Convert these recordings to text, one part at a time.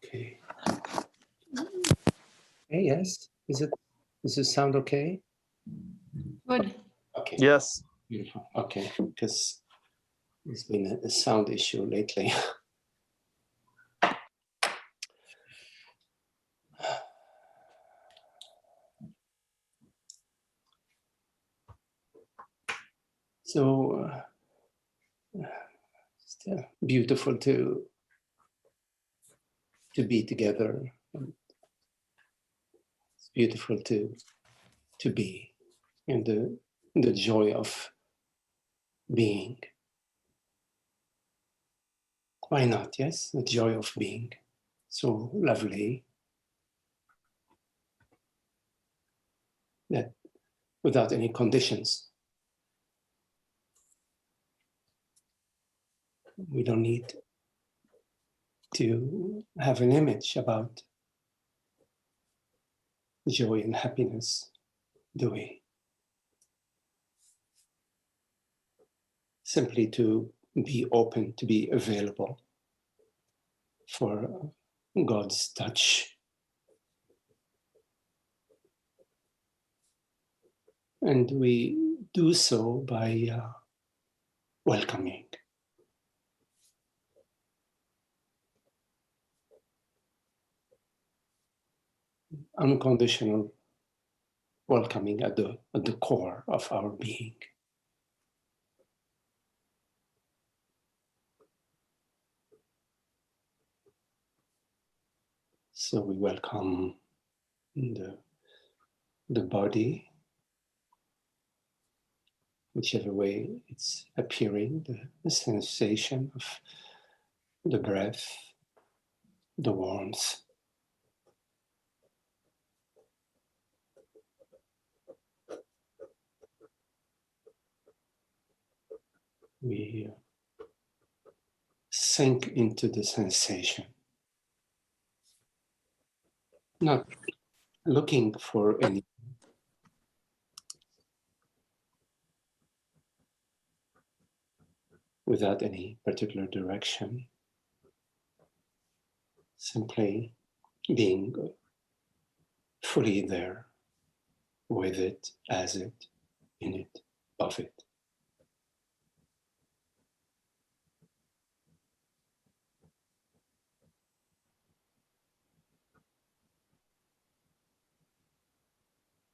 Okay. Hey, yes. Does it sound okay? Good. Okay. Yes. Beautiful. Okay. Because there's been a sound issue lately. So it's beautiful to be together. And it's beautiful to be in the joy of being. Why not? Yes, the joy of being. So lovely that without any conditions. We don't need to have an image about joy and happiness, do we? Simply to be open, to be available for God's touch. And we do so by welcoming. Unconditional welcoming at the core of our being. So we welcome the body, whichever way it's appearing, the sensation of the breath, the warmth. We sink into the sensation, not looking for any without any particular direction, simply being fully there, with it, as it, in it, of it.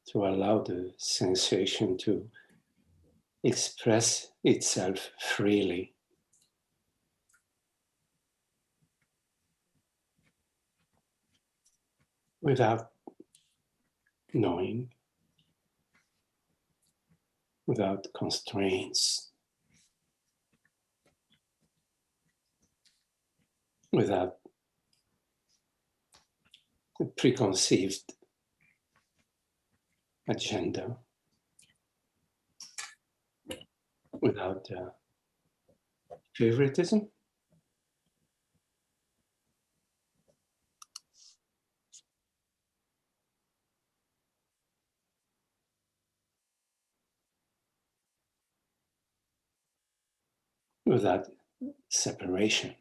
To allow the sensation to express itself freely. Without knowing, without constraints, without a preconceived agenda, without favoritism. Without separation.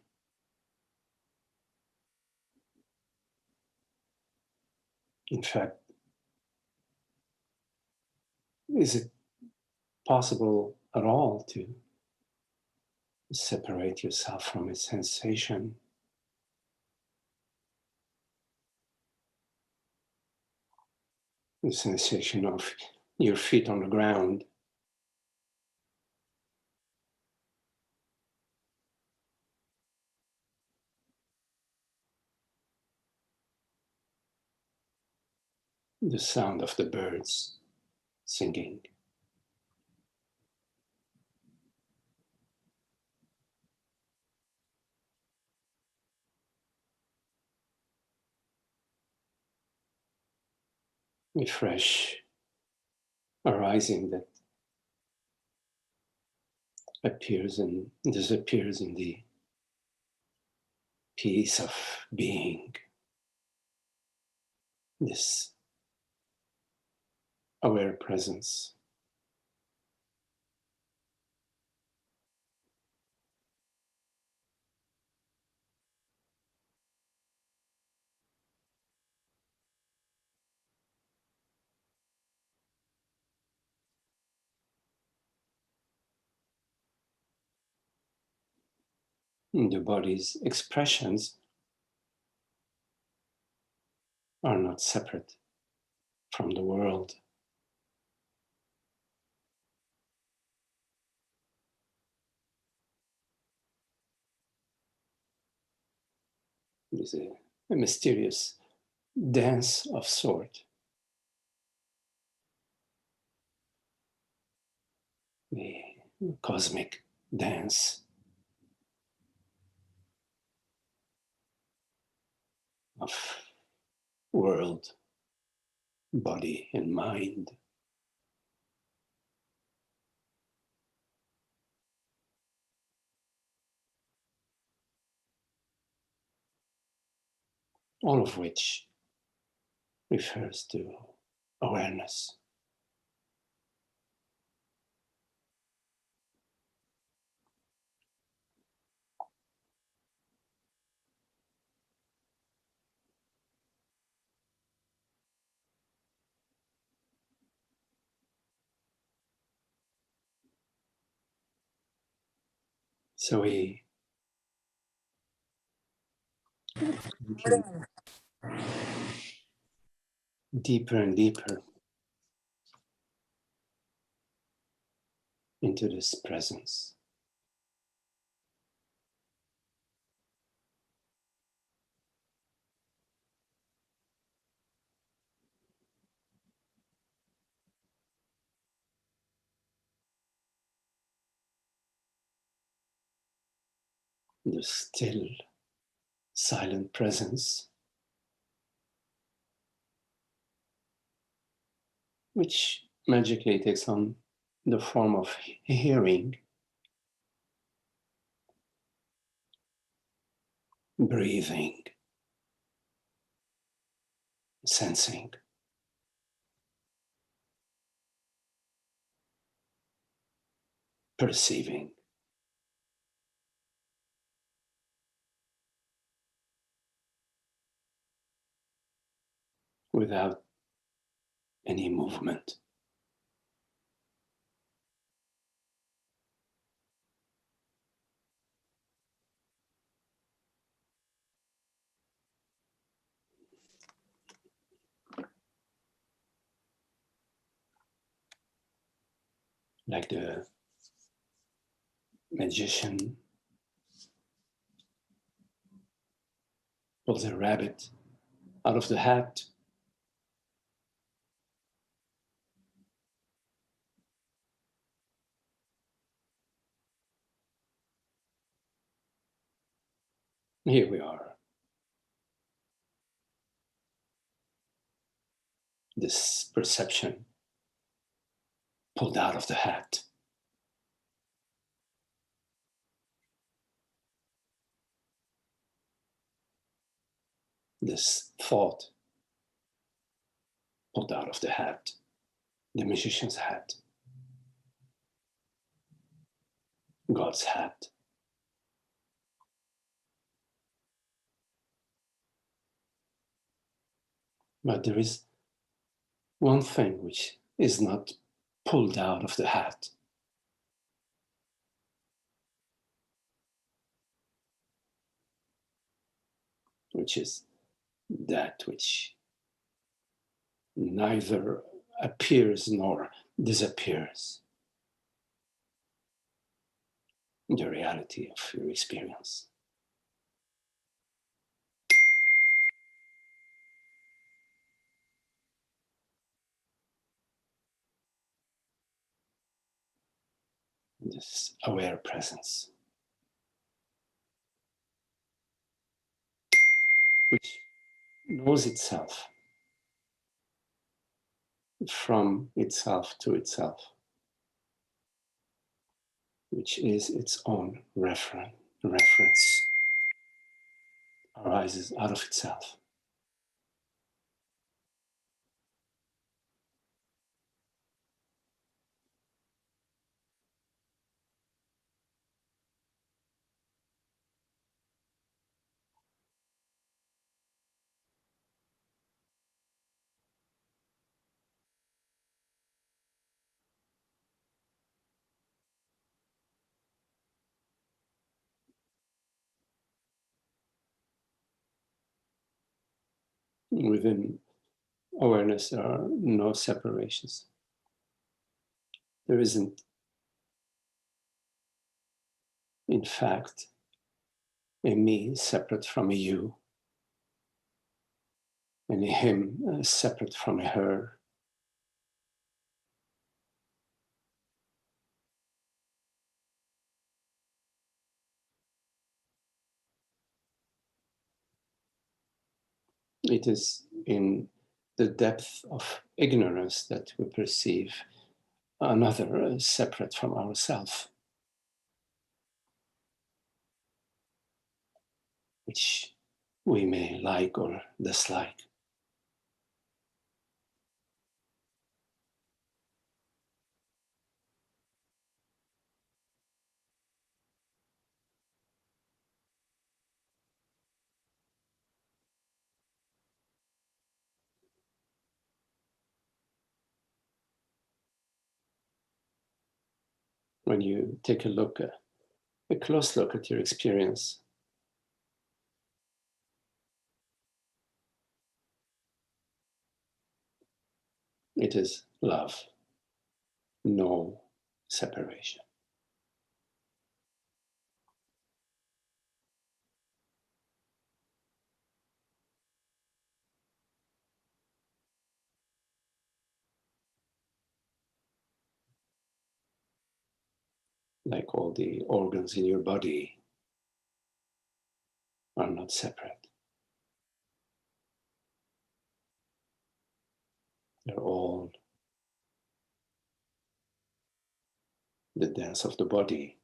In fact, is it possible at all to separate yourself from a sensation? The sensation of your feet on the ground, the sound of the birds singing. A fresh arising that appears and disappears in the peace of being. This aware presence. The body's expressions are not separate from the world. It is a mysterious dance of sort. The cosmic dance of world, body, and mind. All of which refers to awareness. So we enter deeper and deeper into this presence. The still, silent presence, which magically takes on the form of hearing, breathing, sensing, perceiving, without any movement. Like the magician pulls a rabbit out of the hat. Here we are. This perception pulled out of the hat. This thought pulled out of the hat, the magician's hat, God's hat. But there is one thing which is not pulled out of the hat, which is that which neither appears nor disappears, the reality of your experience. This aware presence, which knows itself from itself to itself, which is its own reference, arises out of itself. Within awareness, there are no separations. There isn't, in fact, a me separate from a you, and a him separate from a her. It is in the depth of ignorance that we perceive another separate from ourselves, which we may like or dislike. When you take a close look at your experience, it is love, no separation. Like all the organs in your body are not separate. They're all the dance of the body.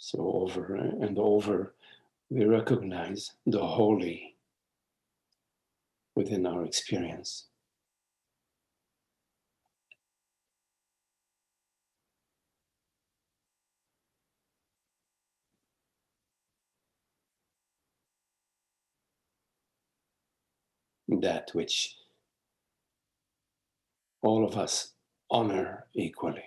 So over and over, we recognize the holy within our experience. That which all of us honor equally.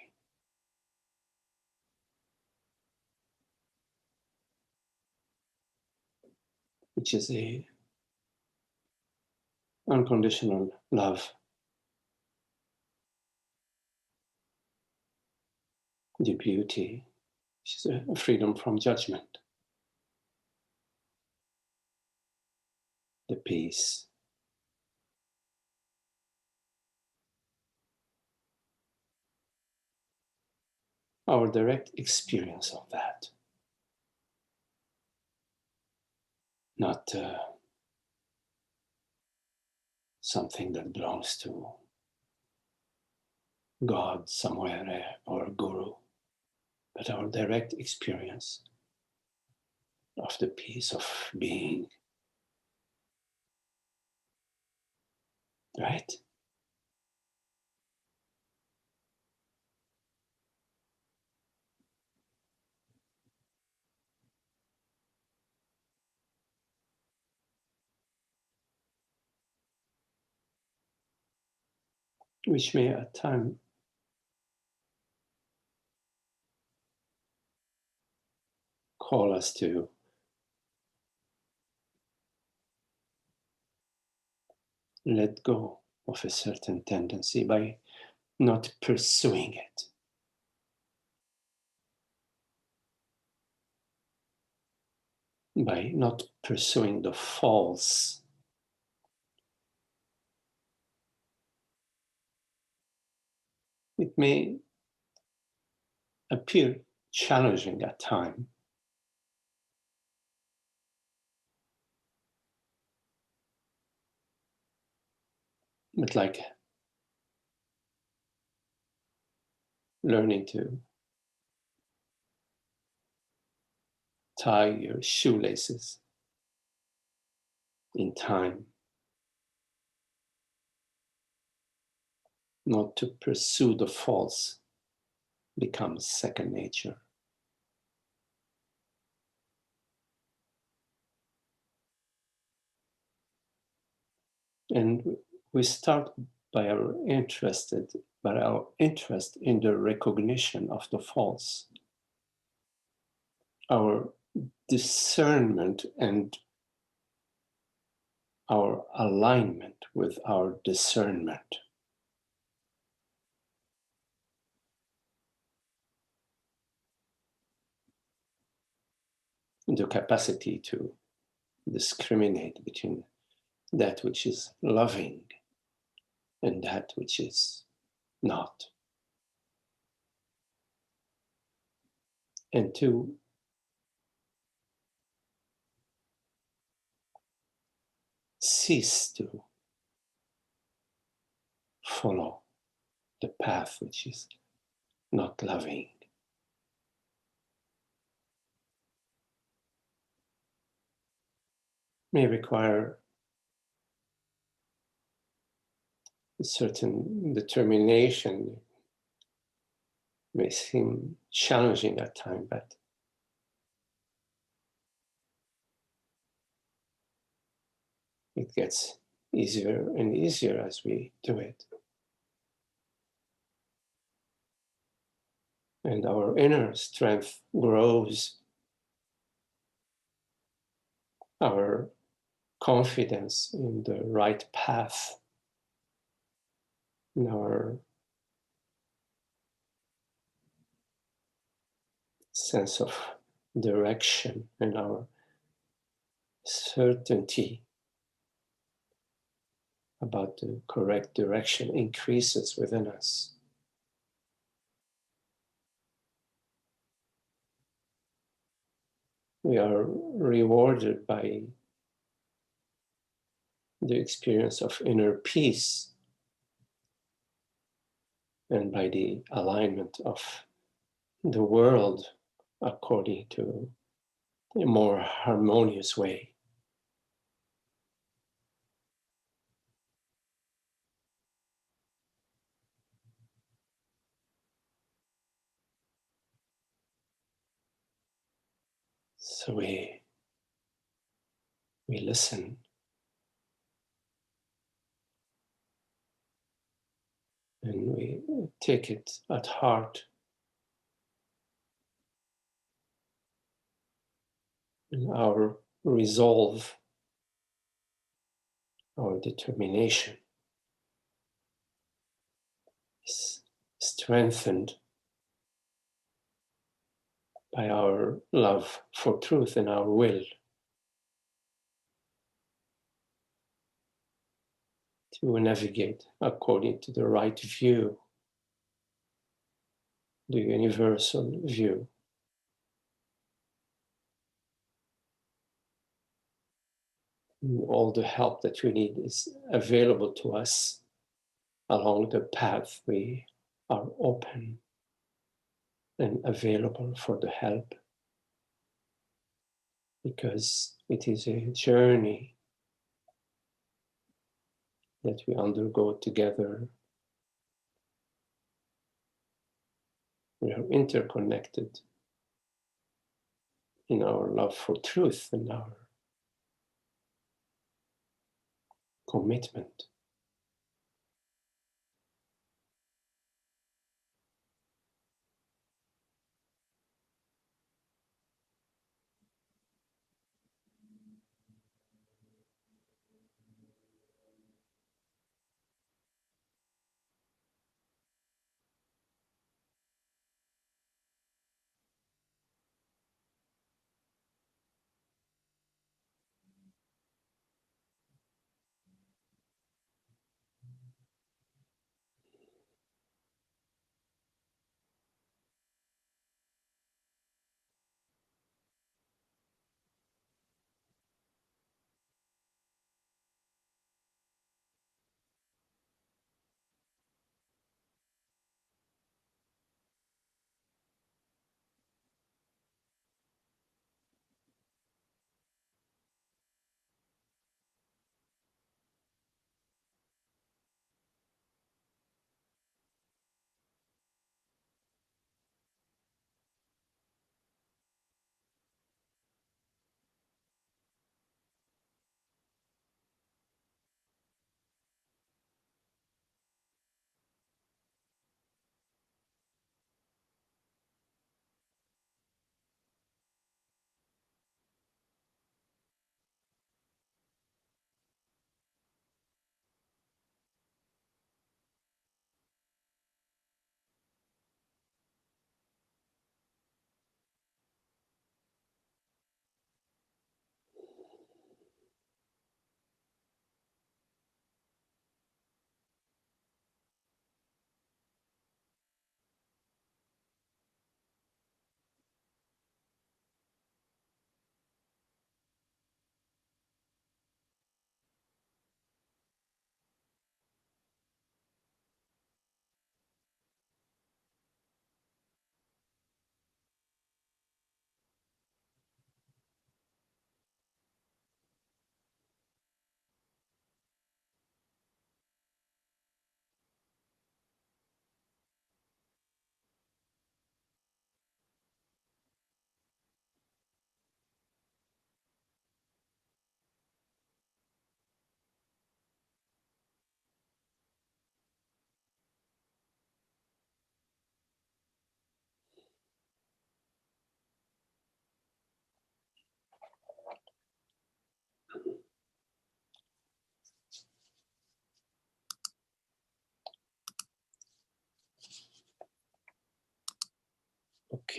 Which is a unconditional love, the beauty, which is a freedom from judgment, the peace, our direct experience of that, not something that belongs to God somewhere or guru, but our direct experience of the peace of being, right? Which may at times call us to let go of a certain tendency by not pursuing it, by not pursuing the false. It may appear challenging at times, but like learning to tie your shoelaces in time, not to pursue the false becomes second nature. And we start by our interest in the recognition of the false, our discernment and our alignment with our discernment. The capacity to discriminate between that which is loving and that which is not. And to cease to follow the path which is not loving. May require a certain determination, may seem challenging at times, but it gets easier and easier as we do it. And our inner strength grows, our confidence in the right path, in our sense of direction, and our certainty about the correct direction increases within us. We are rewarded by the experience of inner peace and by the alignment of the world according to a more harmonious way. So we listen and we take it at heart, and our resolve, our determination is strengthened by our love for truth and our will to navigate according to the right view, the universal view. All the help that we need is available to us along the path. We are open and available for the help because it is a journey that we undergo together. We are interconnected in our love for truth and our commitment.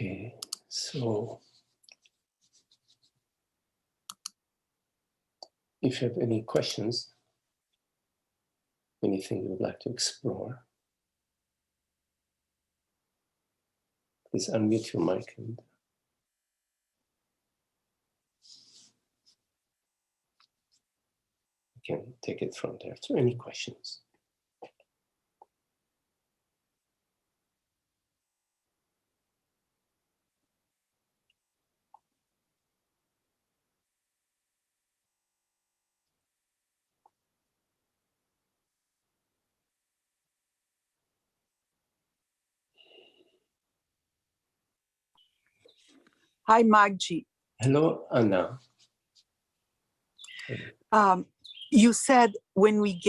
Okay, so if you have any questions, anything you would like to explore, please unmute your mic and you can take it from there. So any questions? Hi, Magdi. Hello, Anna. You said when we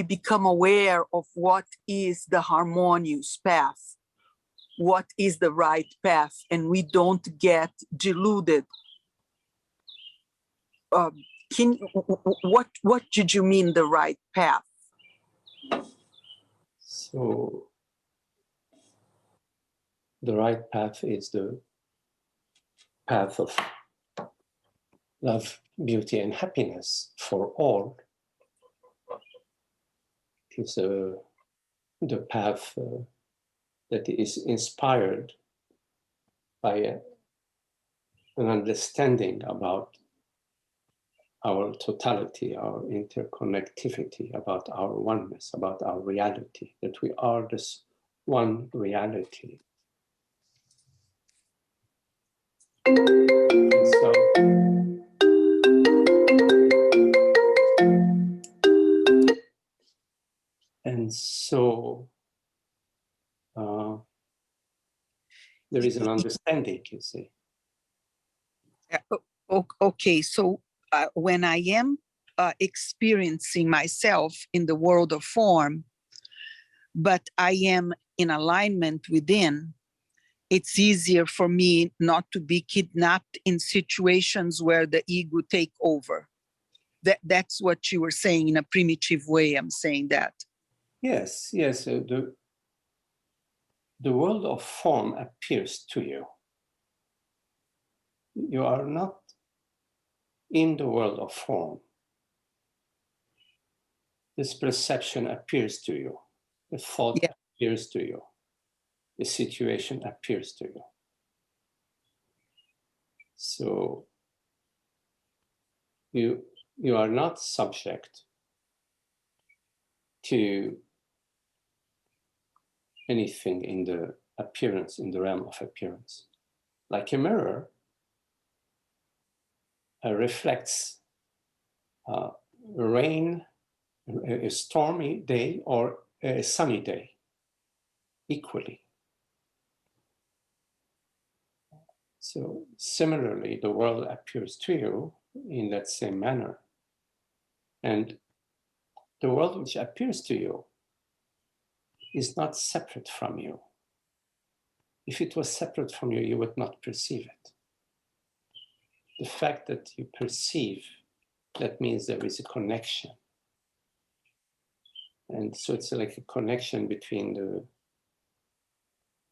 become aware of what is the harmonious path, what is the right path, and we don't get deluded. What did you mean the right path? So the right path is the path of love, beauty, and happiness for all. It's the path that is inspired by an understanding about our totality, our interconnectivity, about our oneness, about our reality, that we are this one reality. And so there is an understanding, you see. Okay, so when I am experiencing myself in the world of form, but I am in alignment within, it's easier for me not to be kidnapped in situations where the ego take over. That's what you were saying in a primitive way. I'm saying that. Yes, yes. The world of form appears to you. You are not in the world of form. This perception appears to you. The thought appears to you. The situation appears to you. So you are not subject to anything in the appearance, in the realm of appearance. Like a mirror reflects rain, a stormy day or a sunny day equally. So similarly, the world appears to you in that same manner. And the world which appears to you is not separate from you. If it was separate from you, you would not perceive it. The fact that you perceive, that means there is a connection. And so it's like a connection between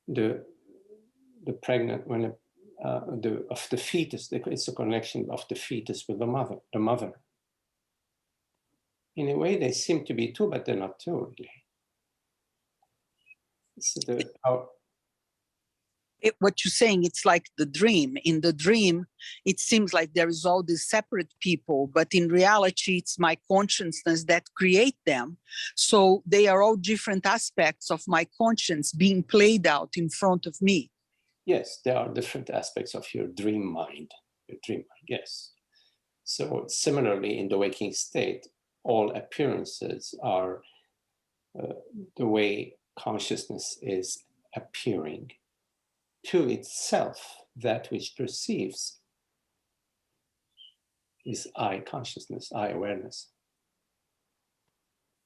the pregnant, when of the fetus. It's a connection of the fetus with the mother. In a way, they seem to be two, but they're not two, really. What you're saying, it's like the dream. In the dream, it seems like there is all these separate people, but in reality, it's my consciousness that create them. So they are all different aspects of my conscience being played out in front of me. Yes, there are different aspects of your dream mind. Yes. So similarly, in the waking state, all appearances are the way consciousness is appearing to itself. That which perceives is I consciousness, I awareness.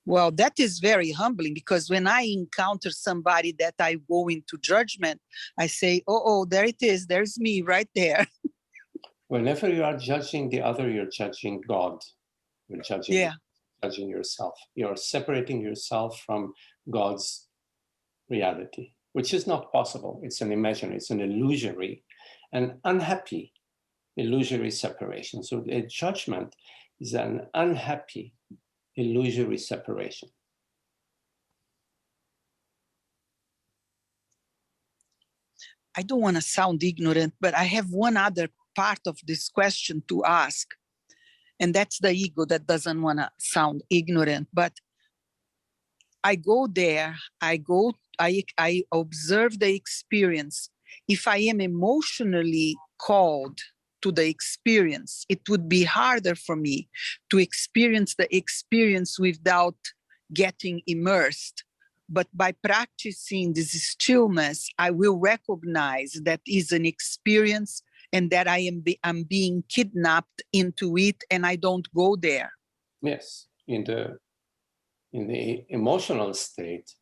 Well, that is very humbling, because when I encounter somebody that I go into judgment, I say, oh, there it is. There's me right there. Whenever you are judging the other, you're judging God. You're judging, judging yourself. You're separating yourself from God's reality. which is not possible. It's an imaginary, it's an illusory, an unhappy, illusory separation. So a judgment is an unhappy, illusory separation. I don't want to sound ignorant, but I have one other part of this question to ask. And that's the ego that doesn't want to sound ignorant. But I go there, I observe the experience. If I am emotionally called to the experience, it would be harder for me to experience the experience without getting immersed. But by practicing this stillness, I will recognize that is an experience and that I'm being kidnapped into it and I don't go there. Yes, in the emotional state,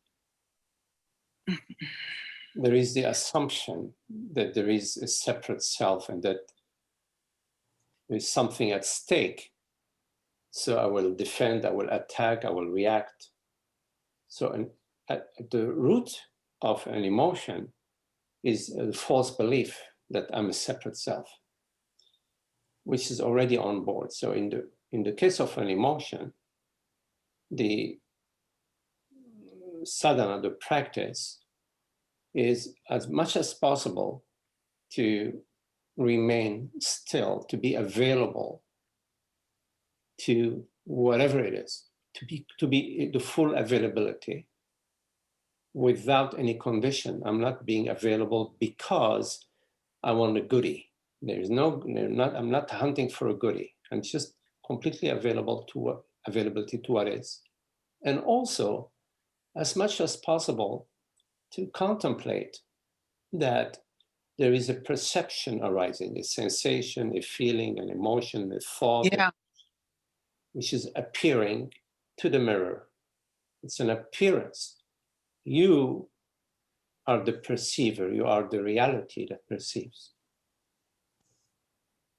there is the assumption that there is a separate self and that there is something at stake. So I will defend, I will attack, I will react. So at the root of an emotion is a false belief that I'm a separate self, which is already on board. So in the case of an emotion, the sadhana, the practice, is as much as possible to remain still, to be available to whatever it is, to be the full availability without any condition. I'm not being available because I want a goodie. I'm not hunting for a goodie. I'm just completely availability to what is. And also, as much as possible, to contemplate that there is a perception arising, a sensation, a feeling, an emotion, a thought, which is appearing to the mirror. It's an appearance. You are the perceiver, you are the reality that perceives.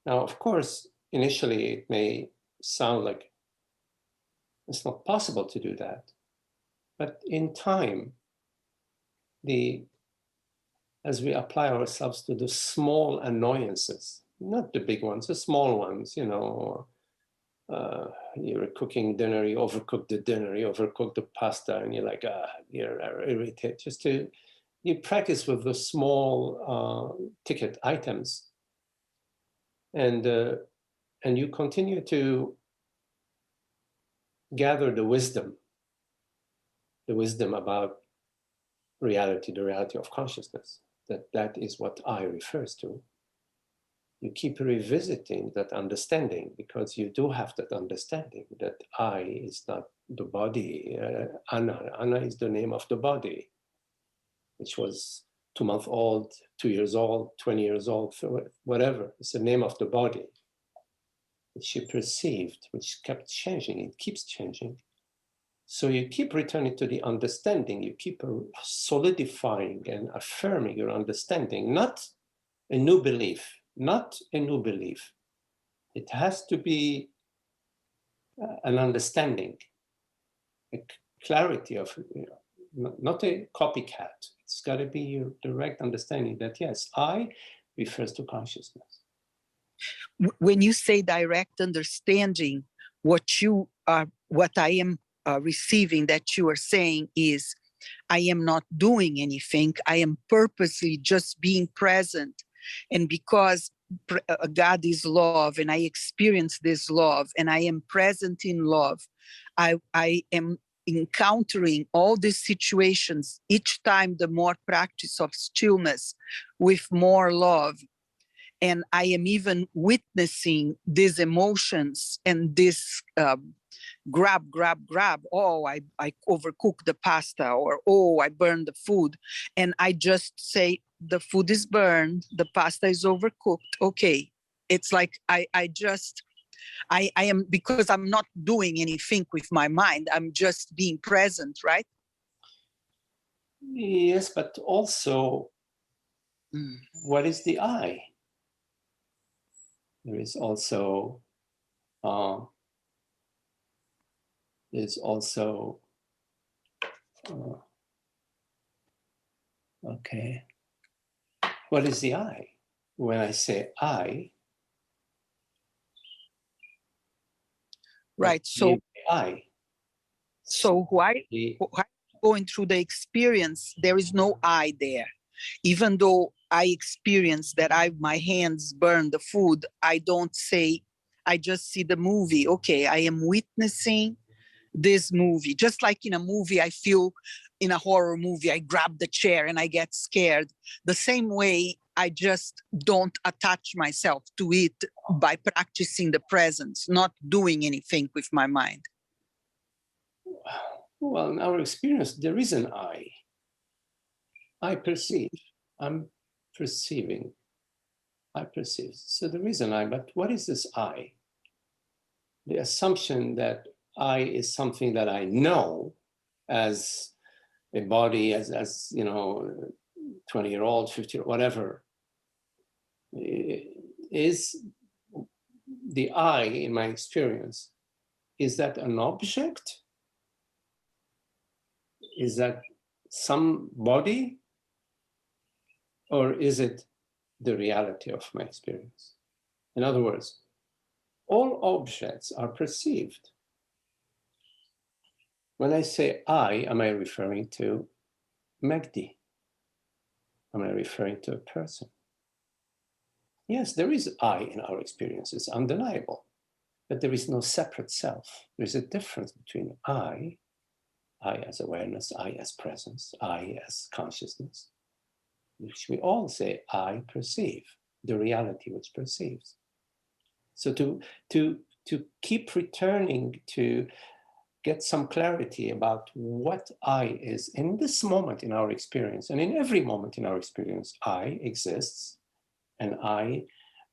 Now, of course, initially it may sound like it's not possible to do that, but in time, as we apply ourselves to the small annoyances, not the big ones, the small ones, you're cooking dinner, you overcook the dinner, you overcook the pasta, and you're like, you're irritated. You practice with the small ticket items, and you continue to gather the wisdom about reality, the reality of consciousness, that is what I refers to. You keep revisiting that understanding because you do have that understanding that I is not the body. Anna is the name of the body, which was 2 months old, 2 years old, 20 years old, whatever. It's the name of the body, which she perceived, which kept changing. It keeps changing. So you keep returning to the understanding. You keep solidifying and affirming your understanding, not a new belief, not a new belief. It has to be an understanding, a clarity of, not a copycat. It's got to be your direct understanding that, yes, I refers to consciousness. When you say direct understanding, what I am receiving that you are saying is, I am not doing anything. I am purposely just being present. And because God is love and I experience this love and I am present in love, I am encountering all these situations each time, the more practice of stillness with more love. And I am even witnessing these emotions and this grab. Oh, I overcooked the pasta, or oh, I burned the food. And I just say, the food is burned, the pasta is overcooked. Okay. It's like I am, because I'm not doing anything with my mind. I'm just being present, right? Yes, but also, what is the I? There is also Okay. What is the I? When I say I, Right. So I. So while going through the experience, there is no I there. Even though I experience that my hands burn the food, I don't say, I just see the movie. Okay, I am witnessing this movie. Just like in a movie, I feel in a horror movie, I grab the chair and I get scared. The same way, I just don't attach myself to it by practicing the presence, not doing anything with my mind. Well, in our experience, there is an I. I perceive. I'm perceiving. I perceive. So there is an I, but what is this I? The assumption that I is something that I know as a body, as you know, 20-year-old, 50-year-old, whatever, is the I in my experience. Is that an object? Is that some body? Or is it the reality of my experience? In other words, all objects are perceived. When I say I, am I referring to Magdi? Am I referring to a person? Yes, there is I in our experience, it's undeniable, but there is no separate self. There's a difference between I as awareness, I as presence, I as consciousness, which we all say I perceive, the reality which perceives. So to keep returning to get some clarity about what I is in this moment in our experience, and in every moment in our experience, I exists, and I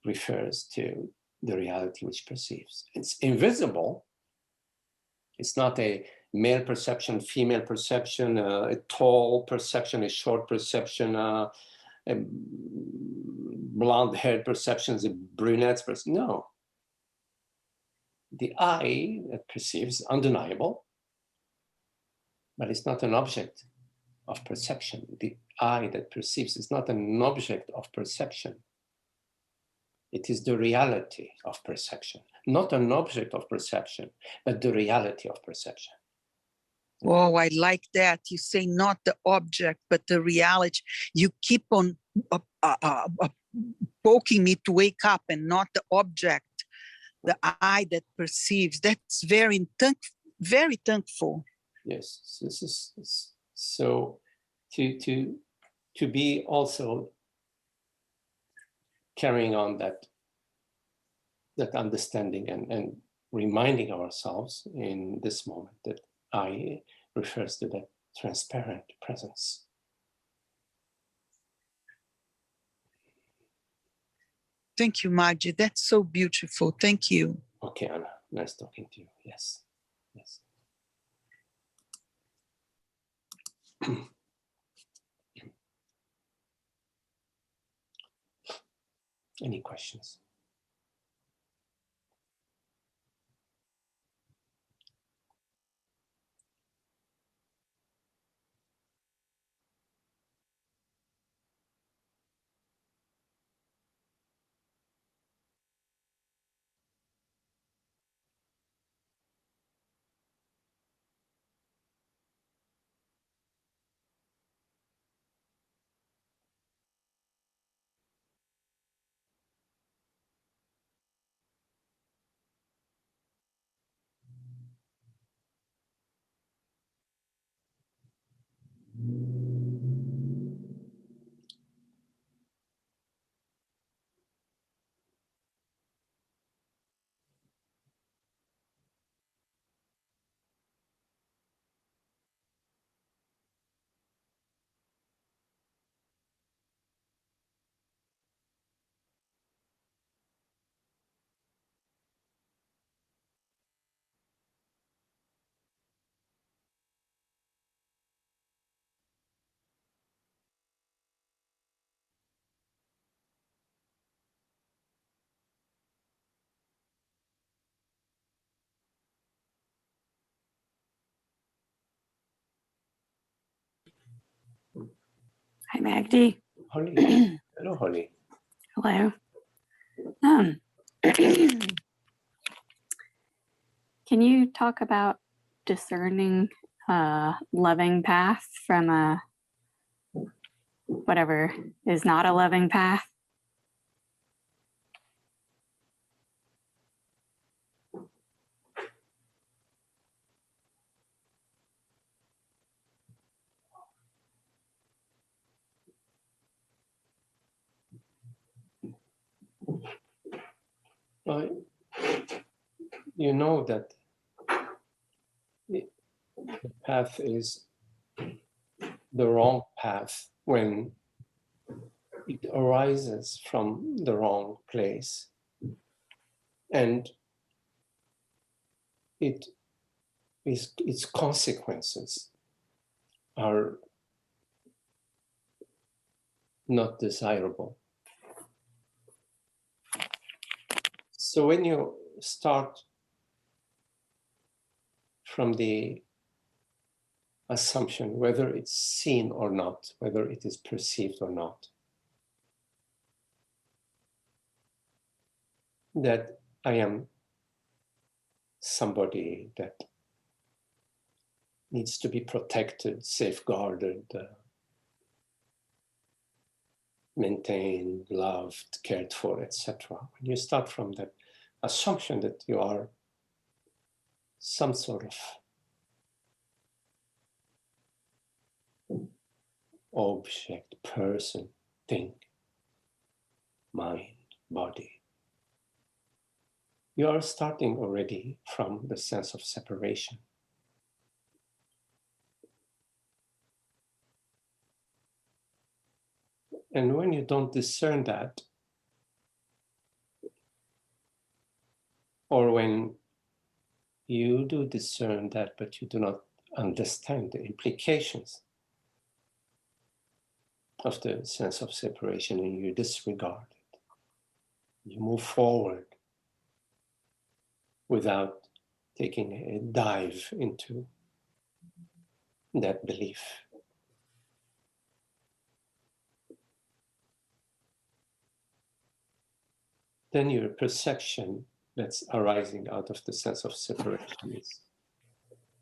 refers to the reality which perceives. It's invisible. It's not a male perception, female perception, a tall perception, a short perception, a blonde-haired perception, a brunette's perception. No. The I that perceives is undeniable, but it's not an object of perception. The I that perceives is not an object of perception. It is the reality of perception, not an object of perception, but the reality of perception. Oh, I like that. You say not the object, but the reality. You keep on poking me to wake up, and not the object, the I that perceives. That's very thankful. Yes, this is so to be also carrying on that understanding and reminding ourselves in this moment that I refers to that transparent presence. Thank you, Magdi. That's so beautiful. Thank you. Okay, Anna, nice talking to you. Yes, yes. Any questions? Hi, Magdi. Holly. Hello, Holly. Hello. Can you talk about discerning a loving path from a whatever is not a loving path? Well, you know that the path is the wrong path when it arises from the wrong place, and its consequences are not desirable. So when you start from the assumption, whether it's seen or not, whether it is perceived or not, that I am somebody that needs to be protected, safeguarded, maintained, loved, cared for, etc. When you start from that assumption that you are some sort of object, person, thing, mind, body, you are starting already from the sense of separation. And when you don't discern that, or when you do discern that, but you do not understand the implications of the sense of separation and you disregard it, you move forward without taking a dive into that belief. Then your perception that's arising out of the sense of separation is,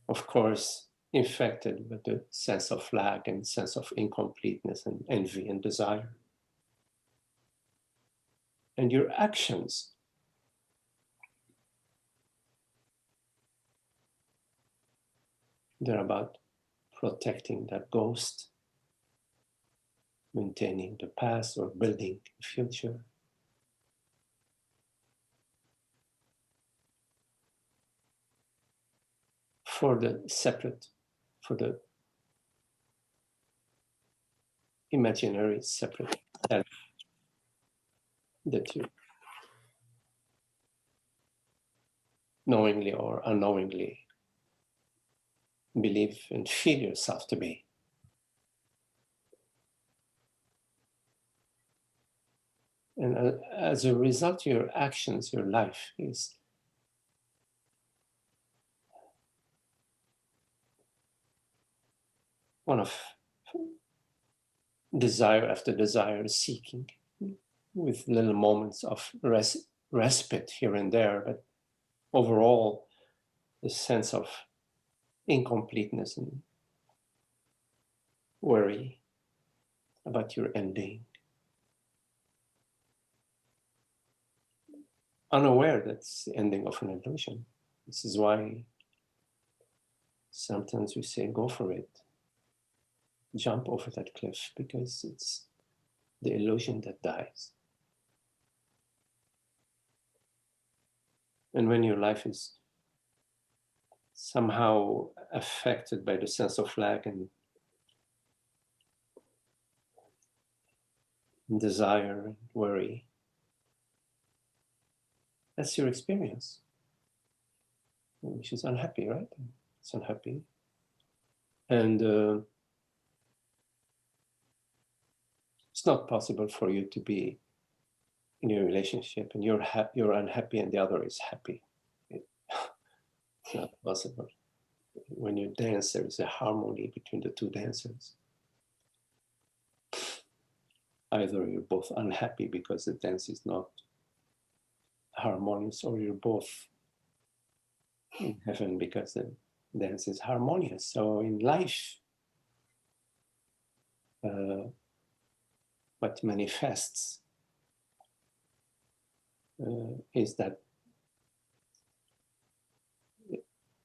of course, infected with the sense of lack and sense of incompleteness and envy and desire. And your actions they're about protecting that ghost, maintaining the past or building the future. For the separate, for the imaginary separate self that you knowingly or unknowingly believe and feel yourself to be. And as a result, your actions, your life is one of desire after desire, seeking with little moments of respite here and there, but overall, the sense of incompleteness and worry about your ending. Unaware that's the ending of an illusion. This is why sometimes we say, go for it. Jump over that cliff, because it's the illusion that dies. And when your life is somehow affected by the sense of lack and desire and worry, that's your experience, which is unhappy, right? It's unhappy. And it's not possible for you to be in your relationship and you're unhappy and the other is happy. It's not possible. When you dance, there is a harmony between the two dancers. Either you're both unhappy because the dance is not harmonious, or you're both in heaven because the dance is harmonious. So in life, what manifests is that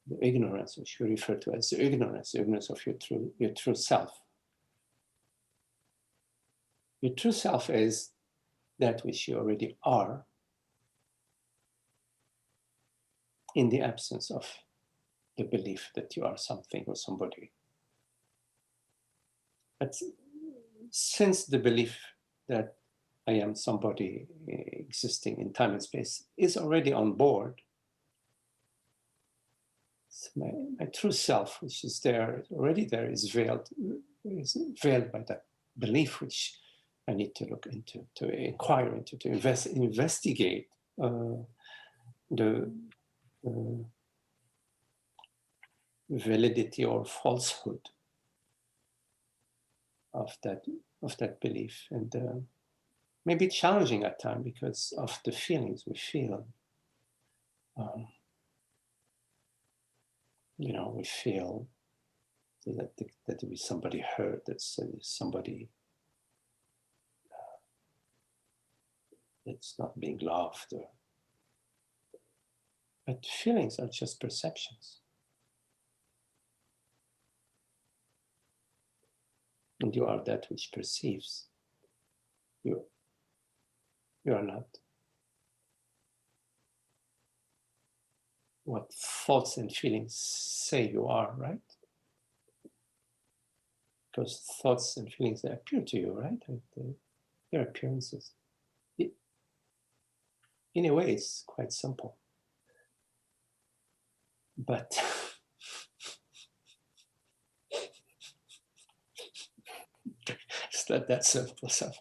the ignorance, which you refer to as the ignorance of your true self. Your true self is that which you already are in the absence of the belief that you are something or somebody. But since the belief that I am somebody existing in time and space is already on board, my true self, which is there, already there, is veiled by that belief, which I need to look into, to inquire into, to investigate the validity or falsehood of that belief. And maybe challenging at times because of the feelings we feel. We feel that there is somebody hurt, that somebody that's not being loved. But feelings are just perceptions. And you are that which perceives. You are not what thoughts and feelings say you are, right? Because thoughts and feelings, they appear to you, right? They're appearances. In a way, it's quite simple. But it's not that simple sometimes.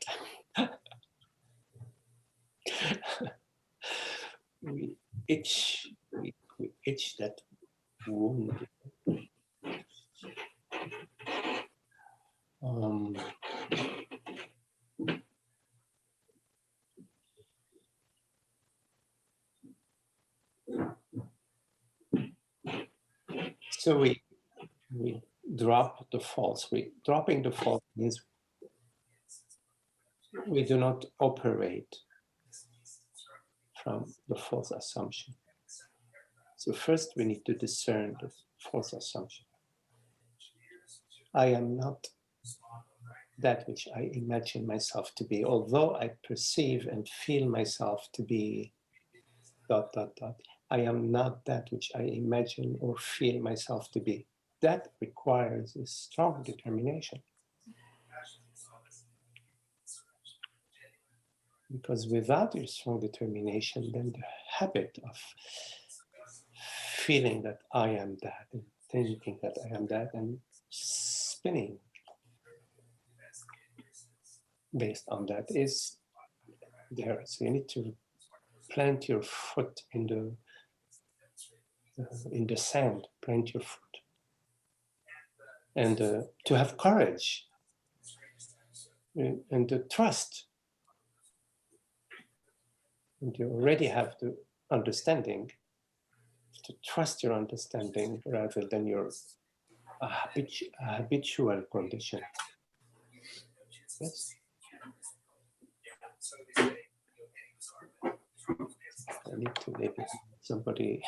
we itch that wound. So we drop the false. Dropping the false means we do not operate from the false assumption. So first we need to discern the false assumption. I am not that which I imagine myself to be, although I perceive and feel myself to be ... I am not that which I imagine or feel myself to be. That requires a strong determination. Because without your strong determination, then the habit of feeling that I am that, and thinking that I am that, and spinning based on that is there. So you need to plant your foot in the sand, plant your foot. And to have courage and to trust. And you already have the understanding, to trust your understanding rather than your habitual condition. Yes. I need to maybe somebody.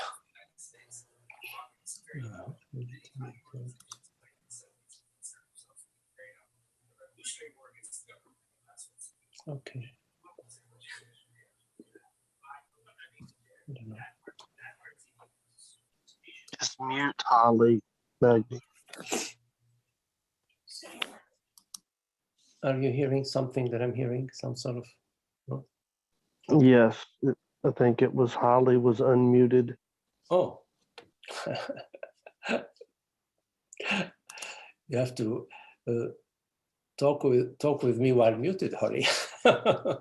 Okay. I don't know. Just mute Holly, Magdi. Are you hearing something that I'm hearing? Some sort of... No? Yes, I think it was Holly was unmuted. Oh. You have to talk with me while muted, Holly. I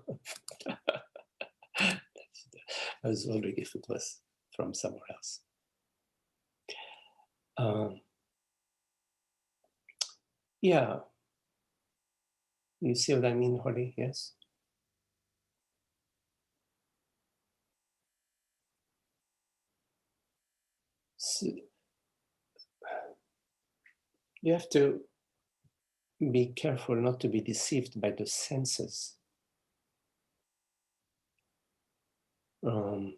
was wondering if it was from somewhere else. Yeah. You see what I mean, Holly? Yes? So you have to be careful not to be deceived by the senses. You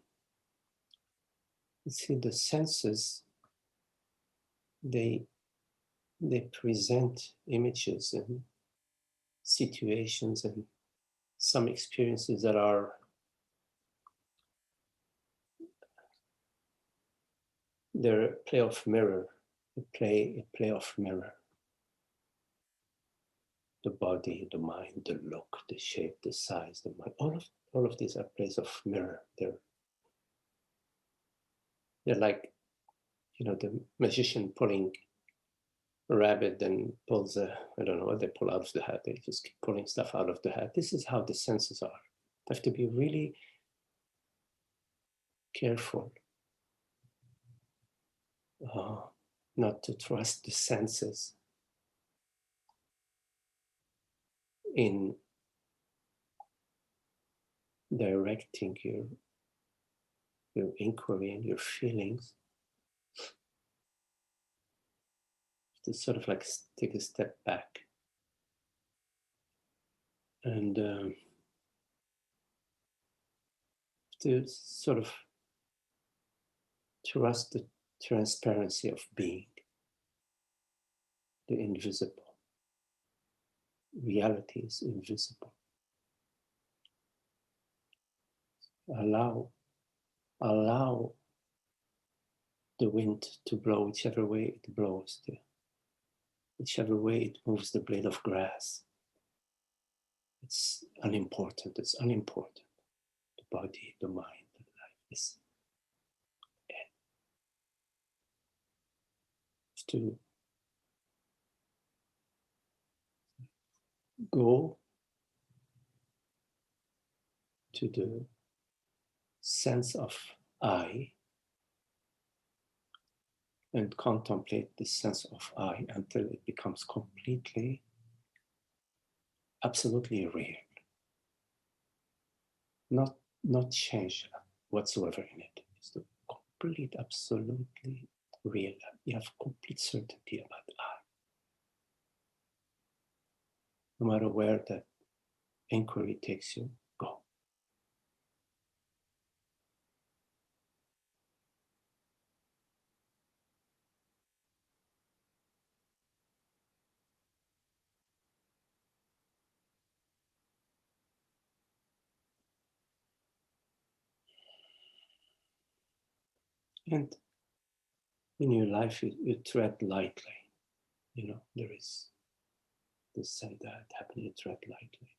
see, the senses, they present images and situations and some experiences that are they're a play of mirror, a play of mirror. The body, the mind, the look, the shape, the size, the mind, all of these are plays of mirror. They're like, you know, the magician pulling a rabbit and pulls a, I don't know what they pull out of the hat. They just keep pulling stuff out of the hat. This is how the senses are. You have to be really careful not to trust the senses in directing your inquiry and your feelings. To sort of like take a step back and to sort of trust the transparency of being, the invisible. Reality is invisible. Allow the wind to blow whichever way it blows, whichever way it moves the blade of grass. It's unimportant. It's unimportant. The body, the mind, the life is to go to the sense of I and contemplate the sense of I until it becomes completely, absolutely real. Not change whatsoever in it. It's the complete, absolutely real. You have complete certainty about I. No matter where that inquiry takes you, go. And in your life, you tread lightly. You know, there is this and that happening, you tread lightly.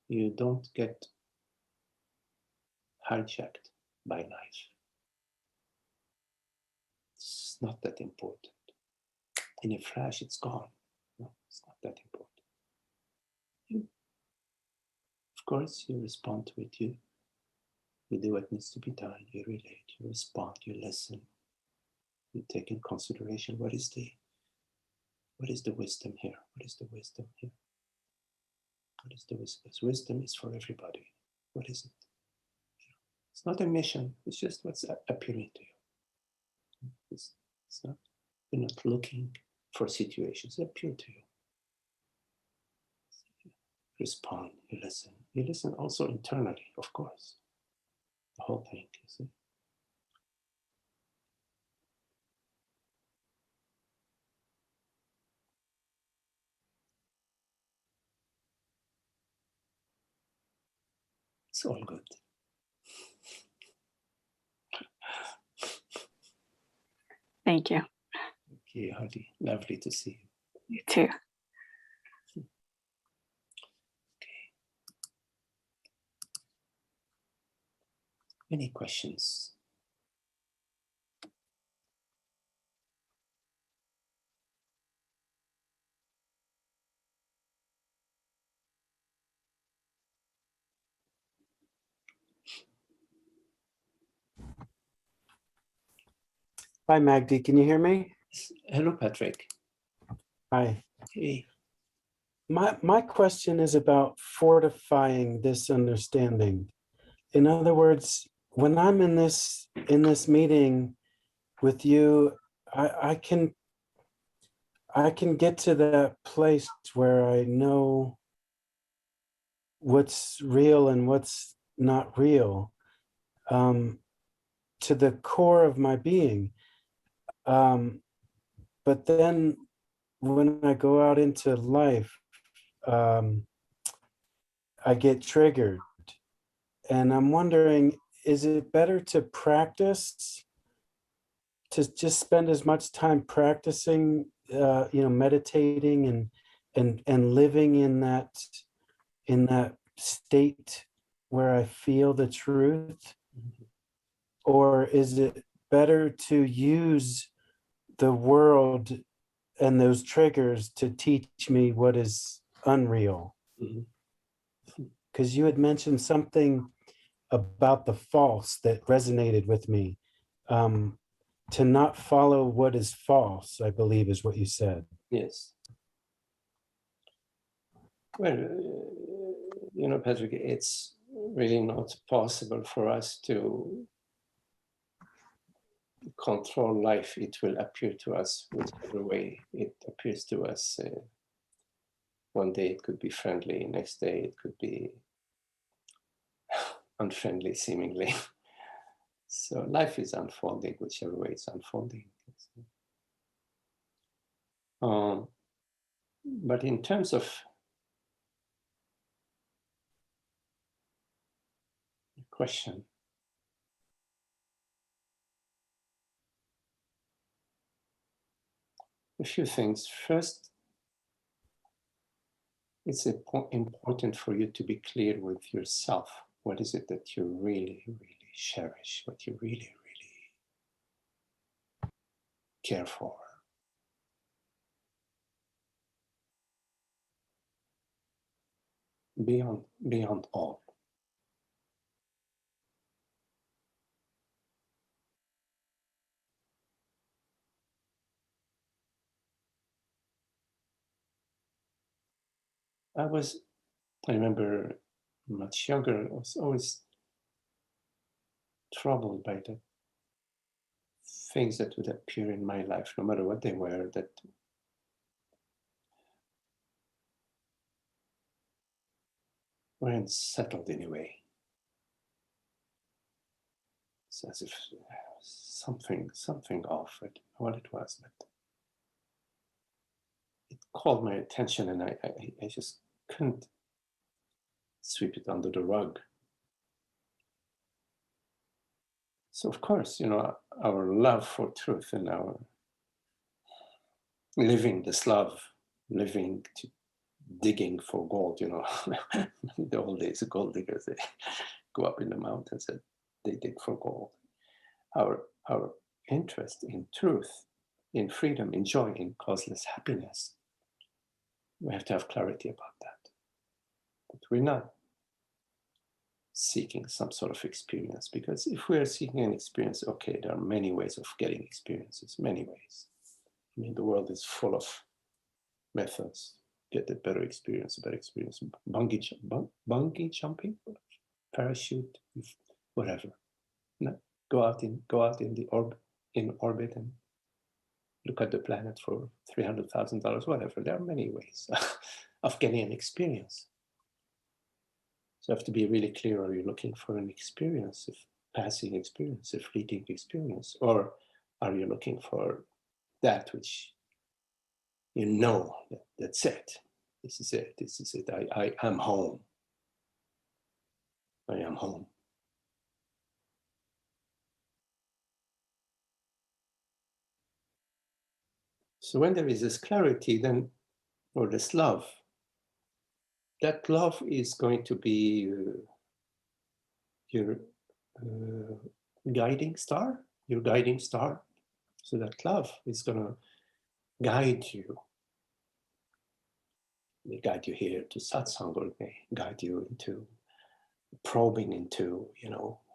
You don't get hijacked by life. It's not that important. In a flash, it's gone. No, it's not that important. Of course, you respond to it. You do what needs to be done. You relate. You respond. You listen. You take in consideration what is the wisdom here? What is the wisdom here? What is the wisdom? Wisdom is for everybody. What is it? It's not a mission. It's just what's appealing to you. It's not. You're not looking for situations that appeal to you. Respond. You listen. You listen also internally, of course. The whole thing, you see. It's all good. Thank you. Okay, Hadi. Lovely to see you. You too. Any questions? Hi, Magdi. Can you hear me? Hello, Patrick. Hi. Hey. my question is about fortifying this understanding. In other words, when I'm in this meeting with you, I can get to that place where I know what's real and what's not real, to the core of my being. But then when I go out into life, I get triggered. And I'm wondering, is it better to practice, to just spend as much time practicing, meditating and living in that state where I feel the truth? Or is it better to use the world and those triggers to teach me what is unreal? Because you had mentioned something about the false that resonated with me. To not follow what is false, I believe, is what you said. Yes. Well, Patrick, it's really not possible for us to control life. It will appear to us whichever way it appears to us. One day it could be friendly, next day it could be unfriendly, seemingly. So life is unfolding, whichever way it's unfolding. But in terms of the question, a few things. First, it's important for you to be clear with yourself. What is it that you really, really cherish? What you really, really care for? Beyond all. I remember much younger, I was always troubled by the things that would appear in my life, no matter what they were, that weren't settled anyway. It's as if something off. I don't know what it was, but it called my attention, and I just couldn't sweep it under the rug. So of course, our love for truth and our living this love, digging for gold, the old days, the gold diggers, they go up in the mountains and they dig for gold. Our interest in truth, in freedom, in joy, in causeless happiness, we have to have clarity about that. But we're not seeking some sort of experience, because if we're seeking an experience, okay, there are many ways of getting experiences, many ways. I mean, the world is full of methods. Get a better experience, bungee jumping, parachute, whatever. No, go out in the orbit and look at the planet for $300,000, whatever. There are many ways of getting an experience. So you have to be really clear, are you looking for an experience, a passing experience, a fleeting experience, or are you looking for that which that's it. This is it. I am home. I am home. So when there is this clarity, then, or this love, that love is going to be your guiding star, So that love is going to guide you. It may guide you here to satsang, or it may guide you into probing into,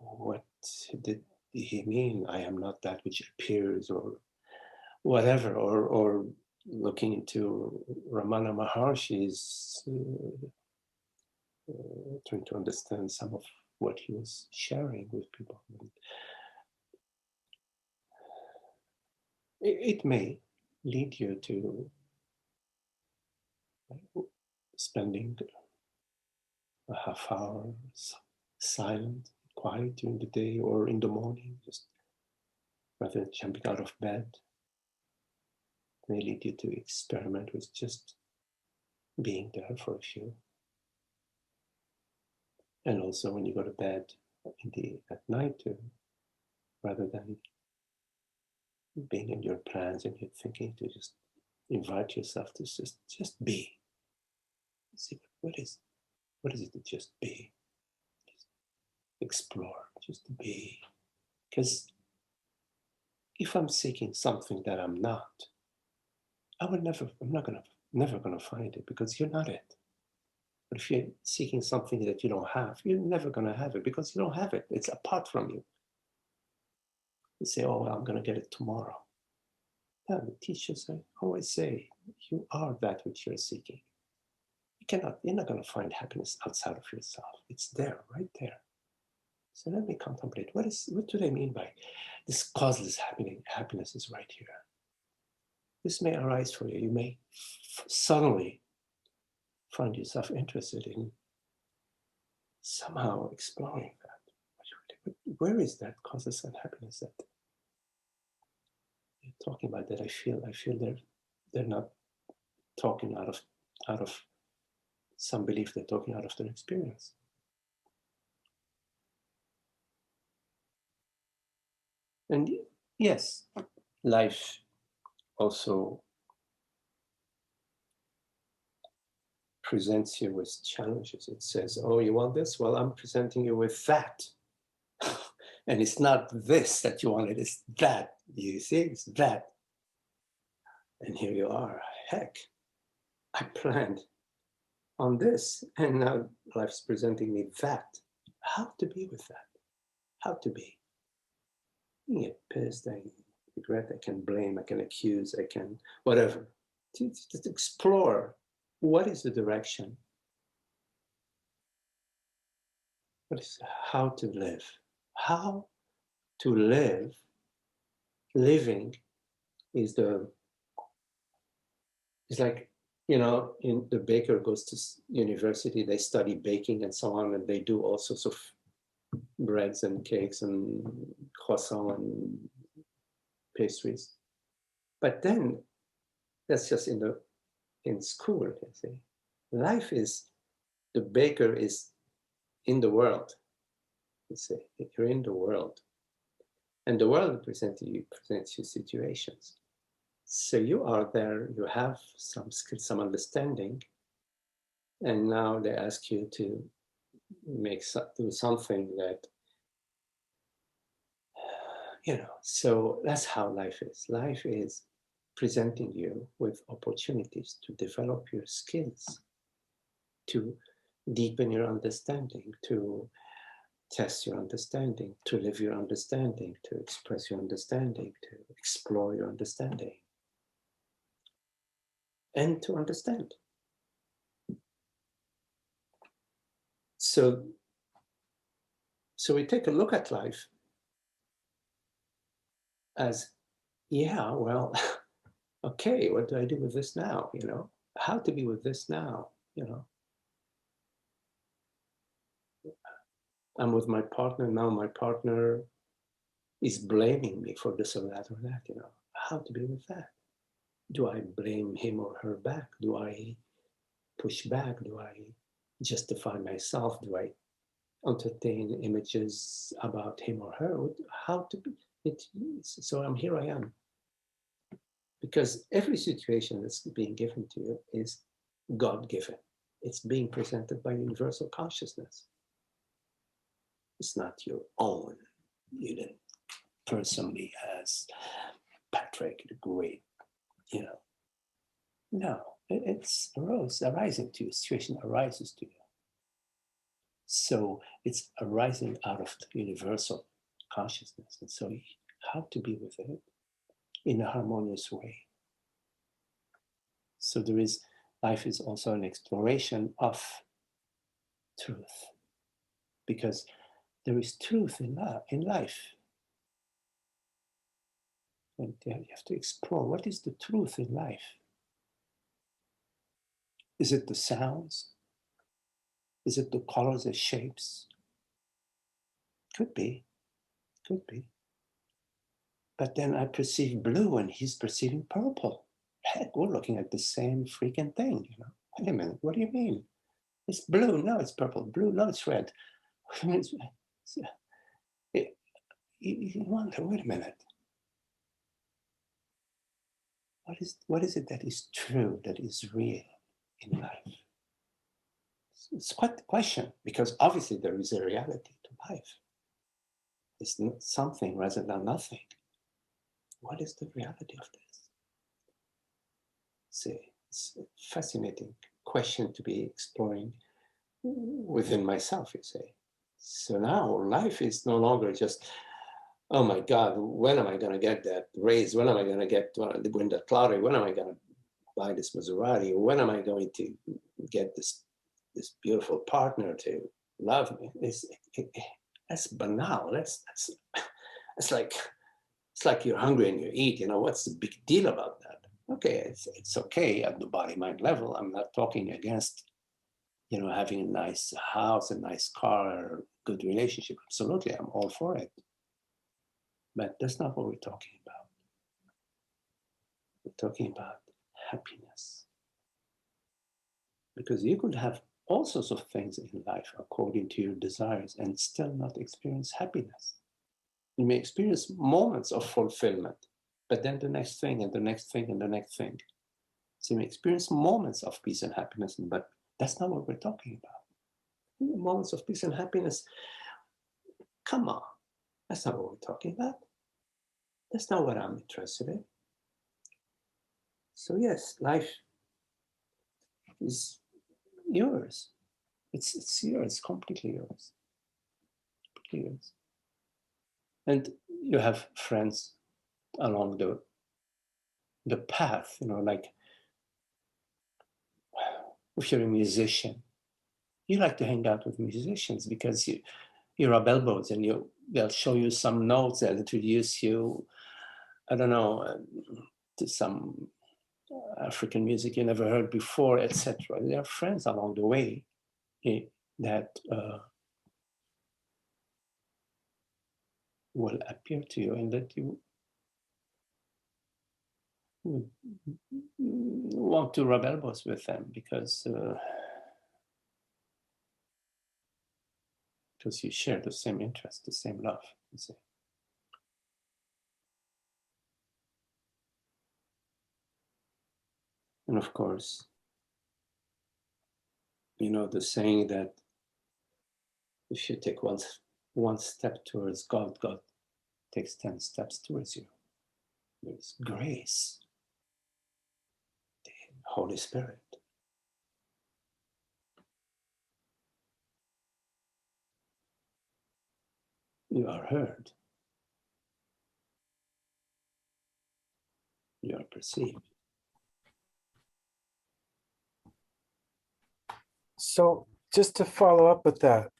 what did he mean? I am not that which appears, or whatever, or looking into Ramana Maharshi's, trying to understand some of what he was sharing with people. It may lead you to spending a half hour silent, quiet during the day or in the morning, just rather than jumping out of bed. It may lead you to experiment with just being there for a few. And also when you go to bed at night too, rather than being in your plans and your thinking, to just invite yourself to just be. See, what is it to just be? Just explore, just be. Because if I'm seeking something that I'm not, I'm never gonna find it, because you're not it. But if you're seeking something that you don't have, you're never gonna have it, because you don't have it. It's apart from you. You say, oh, well, I'm gonna get it tomorrow. Yeah, the teachers always say, you are that which you're seeking. You're not gonna find happiness outside of yourself. It's there, right there. So let me contemplate, what do they mean by this causeless happiness is right here. This may arise for you. You may suddenly find yourself interested in somehow exploring that. Where is that causeless unhappiness that you're talking about? That I feel they're not talking out of some belief, they're talking out of their experience. And yes, life also presents you with challenges. It says, oh, you want this? Well, I'm presenting you with that. And it's not this that you wanted, it's that. You see, it's that. And here you are. Heck, I planned on this, and now life's presenting me that. How to be with that? How to be? I can get pissed, I can regret, I can blame, I can accuse, I can whatever. Just explore, what is the direction? What is how to live? How to live? Living is like, in the baker goes to university, they study baking and so on, and they do all sorts of breads and cakes and croissant and pastries. But then that's just in school, you see. Life is, the baker is in the world. You see, you're in the world. And the world presents you situations. So you are there, you have some skill, some understanding, and now they ask you to do something that, so that's how life is. Life is presenting you with opportunities to develop your skills, to deepen your understanding, to test your understanding, to live your understanding, to express your understanding, to explore your understanding, and to understand. So we take a look at life as, yeah, well, okay, what do I do with this now? How to be with this now? I'm with my partner now. My partner is blaming me for this or that or that. How to be with that? Do I blame him or her back? Do I push back? Do I justify myself? Do I entertain images about him or her? How to be it? So here I am. Because every situation that's being given to you is God-given. It's being presented by universal consciousness. It's not your own. You didn't personally, as Patrick the Great, No, it's arising to you. Situation arises to you. So it's arising out of the universal consciousness. And so how to be with it in a harmonious way. So life is also an exploration of truth, because there is truth in life. And you have to explore, what is the truth in life? Is it the sounds? Is it the colors and shapes? Could be. But then I perceive blue and he's perceiving purple. Heck, we're looking at the same freaking thing, you know. Wait a minute, what do you mean? It's blue, no, it's purple. Blue, no, it's red. You wonder, wait a minute. What is it that is true, that is real in life? It's quite the question, because obviously there is a reality to life. It's not something rather than nothing. What is the reality of this? See, it's a fascinating question to be exploring within myself, you say. So now life is no longer just, oh my God, when am I going to get that raise? When am I going to win that lottery? When am I going to buy this Maserati? When am I going to get this beautiful partner to love me? That's banal. It's like you're hungry and you eat. You know, what's the big deal about that? Okay, it's okay at the body-mind level. I'm not talking against, you know, having a nice house, a nice car, good relationship. Absolutely, I'm all for it. But that's not what we're talking about. We're talking about happiness. Because you could have all sorts of things in life according to your desires and still not experience happiness. You may experience moments of fulfillment, but then the next thing and the next thing and the next thing. So you may experience moments of peace and happiness, but that's not what we're talking about. Moments of peace and happiness, come on, that's not what we're talking about. That's not what I'm interested in. So yes, life is yours. It's yours, completely yours. Completely yours. And you have friends along the path, you know, like if you're a musician, you like to hang out with musicians because you rub elbows and they'll show you some notes, they'll introduce you, I don't know, to some African music you never heard before, etc. There are friends along the way that will appear to you and that you would want to rub elbows with them because you share the same interest, the same love, you see. And of course, you know the saying that if you take one step towards God, God takes 10 steps towards you. There's grace, the Holy Spirit. You are heard. You are perceived. So just to follow up with that,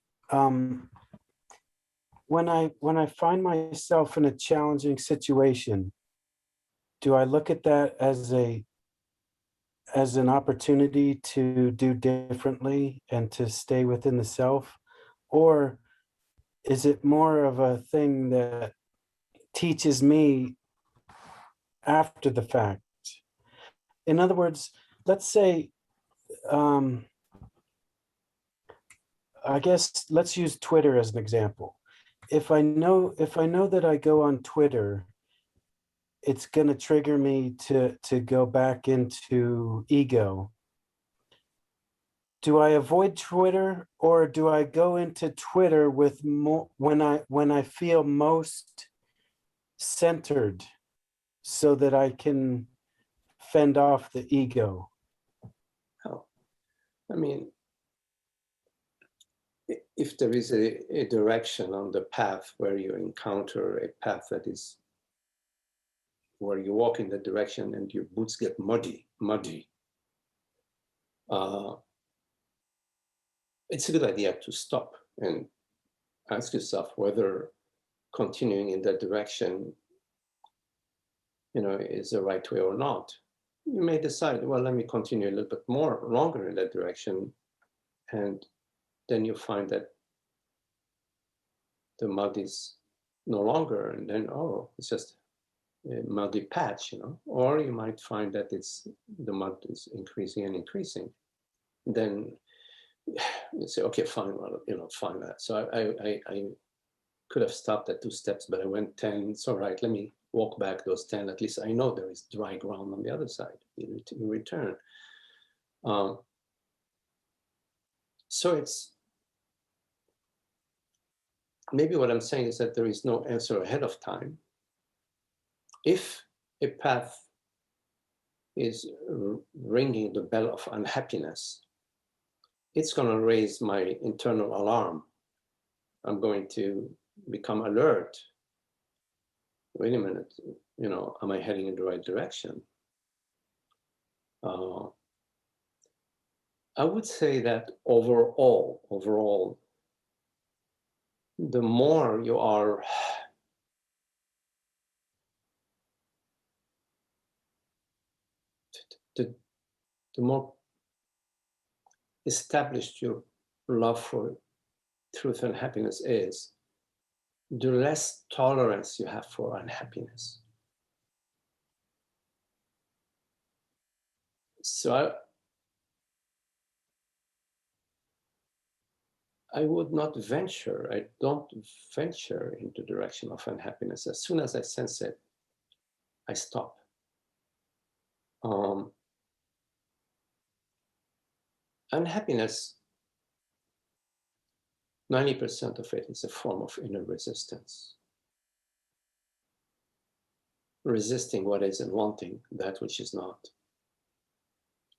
when I find myself in a challenging situation, do I look at that as an opportunity to do differently and to stay within the self? Or is it more of a thing that teaches me after the fact? In other words, let's say, I guess let's use Twitter as an example. If I know that I go on Twitter, it's going to trigger me to go back into ego. Do I avoid Twitter, or do I go into Twitter with more when I feel most centered, so that I can fend off the ego? Oh, I mean, if there is a direction on the path where you encounter a path that is where you walk in that direction and your boots get muddy, it's a good idea to stop and ask yourself whether continuing in that direction, is the right way or not. You may decide, well, let me continue a little bit longer in that direction, and then you find that the mud is no longer, and then, oh, it's just a muddy patch, or you might find that the mud is increasing and increasing. Then you say, okay, fine, well, fine. So I could have stopped at 2 steps, but I went 10. It's all right. Let me walk back those 10. At least I know there is dry ground on the other side. You return. So it's maybe what I'm saying is that there is no answer ahead of time. If a path is ringing the bell of unhappiness, it's going to raise my internal alarm. I'm going to become alert. Wait a minute, am I heading in the right direction? I would say that overall, the more you are the more established your love for truth and happiness is, the less tolerance you have for unhappiness. So I would not venture, I don't venture into the direction of unhappiness. As soon as I sense it, I stop. Unhappiness, 90% of it is a form of inner resistance. Resisting what is and wanting that which is not.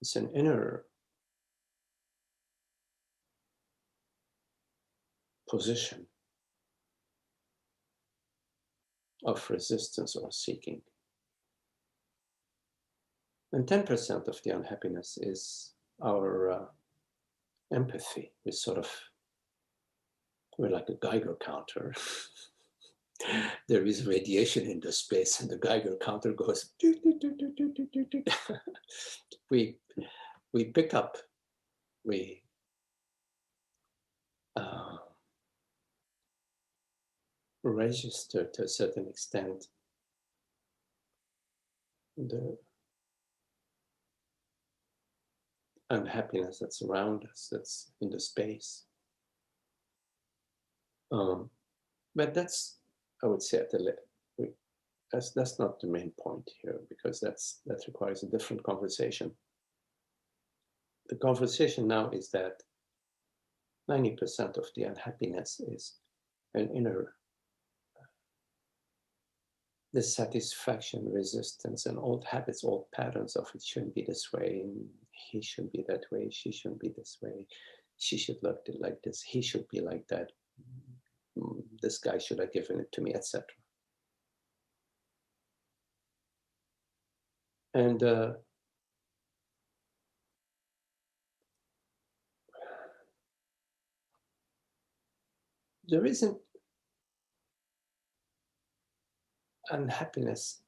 It's an inner position of resistance or seeking. And 10% of the unhappiness is our empathy. We're like a Geiger counter. There is radiation in the space and the Geiger counter goes. We pick up, we register to a certain extent the unhappiness that's around us, that's in the space. But that's, I would say, that's not the main point here, because that requires a different conversation. The conversation now is that 90% of the unhappiness is an inner dissatisfaction, resistance, and old habits, old patterns of it shouldn't be this way, and he shouldn't be that way, she shouldn't be this way, she should look like this, he should be like that, this guy should have given it to me, etc. And there isn't unhappiness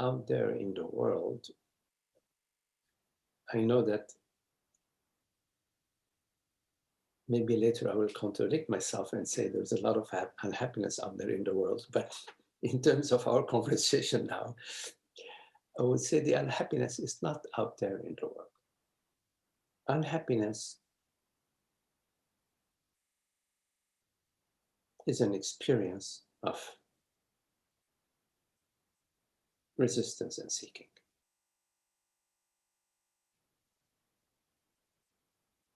out there in the world. I know that maybe later I will contradict myself and say there's a lot of unhappiness out there in the world, but in terms of our conversation now, I would say the unhappiness is not out there in the world. Unhappiness is an experience of resistance and seeking.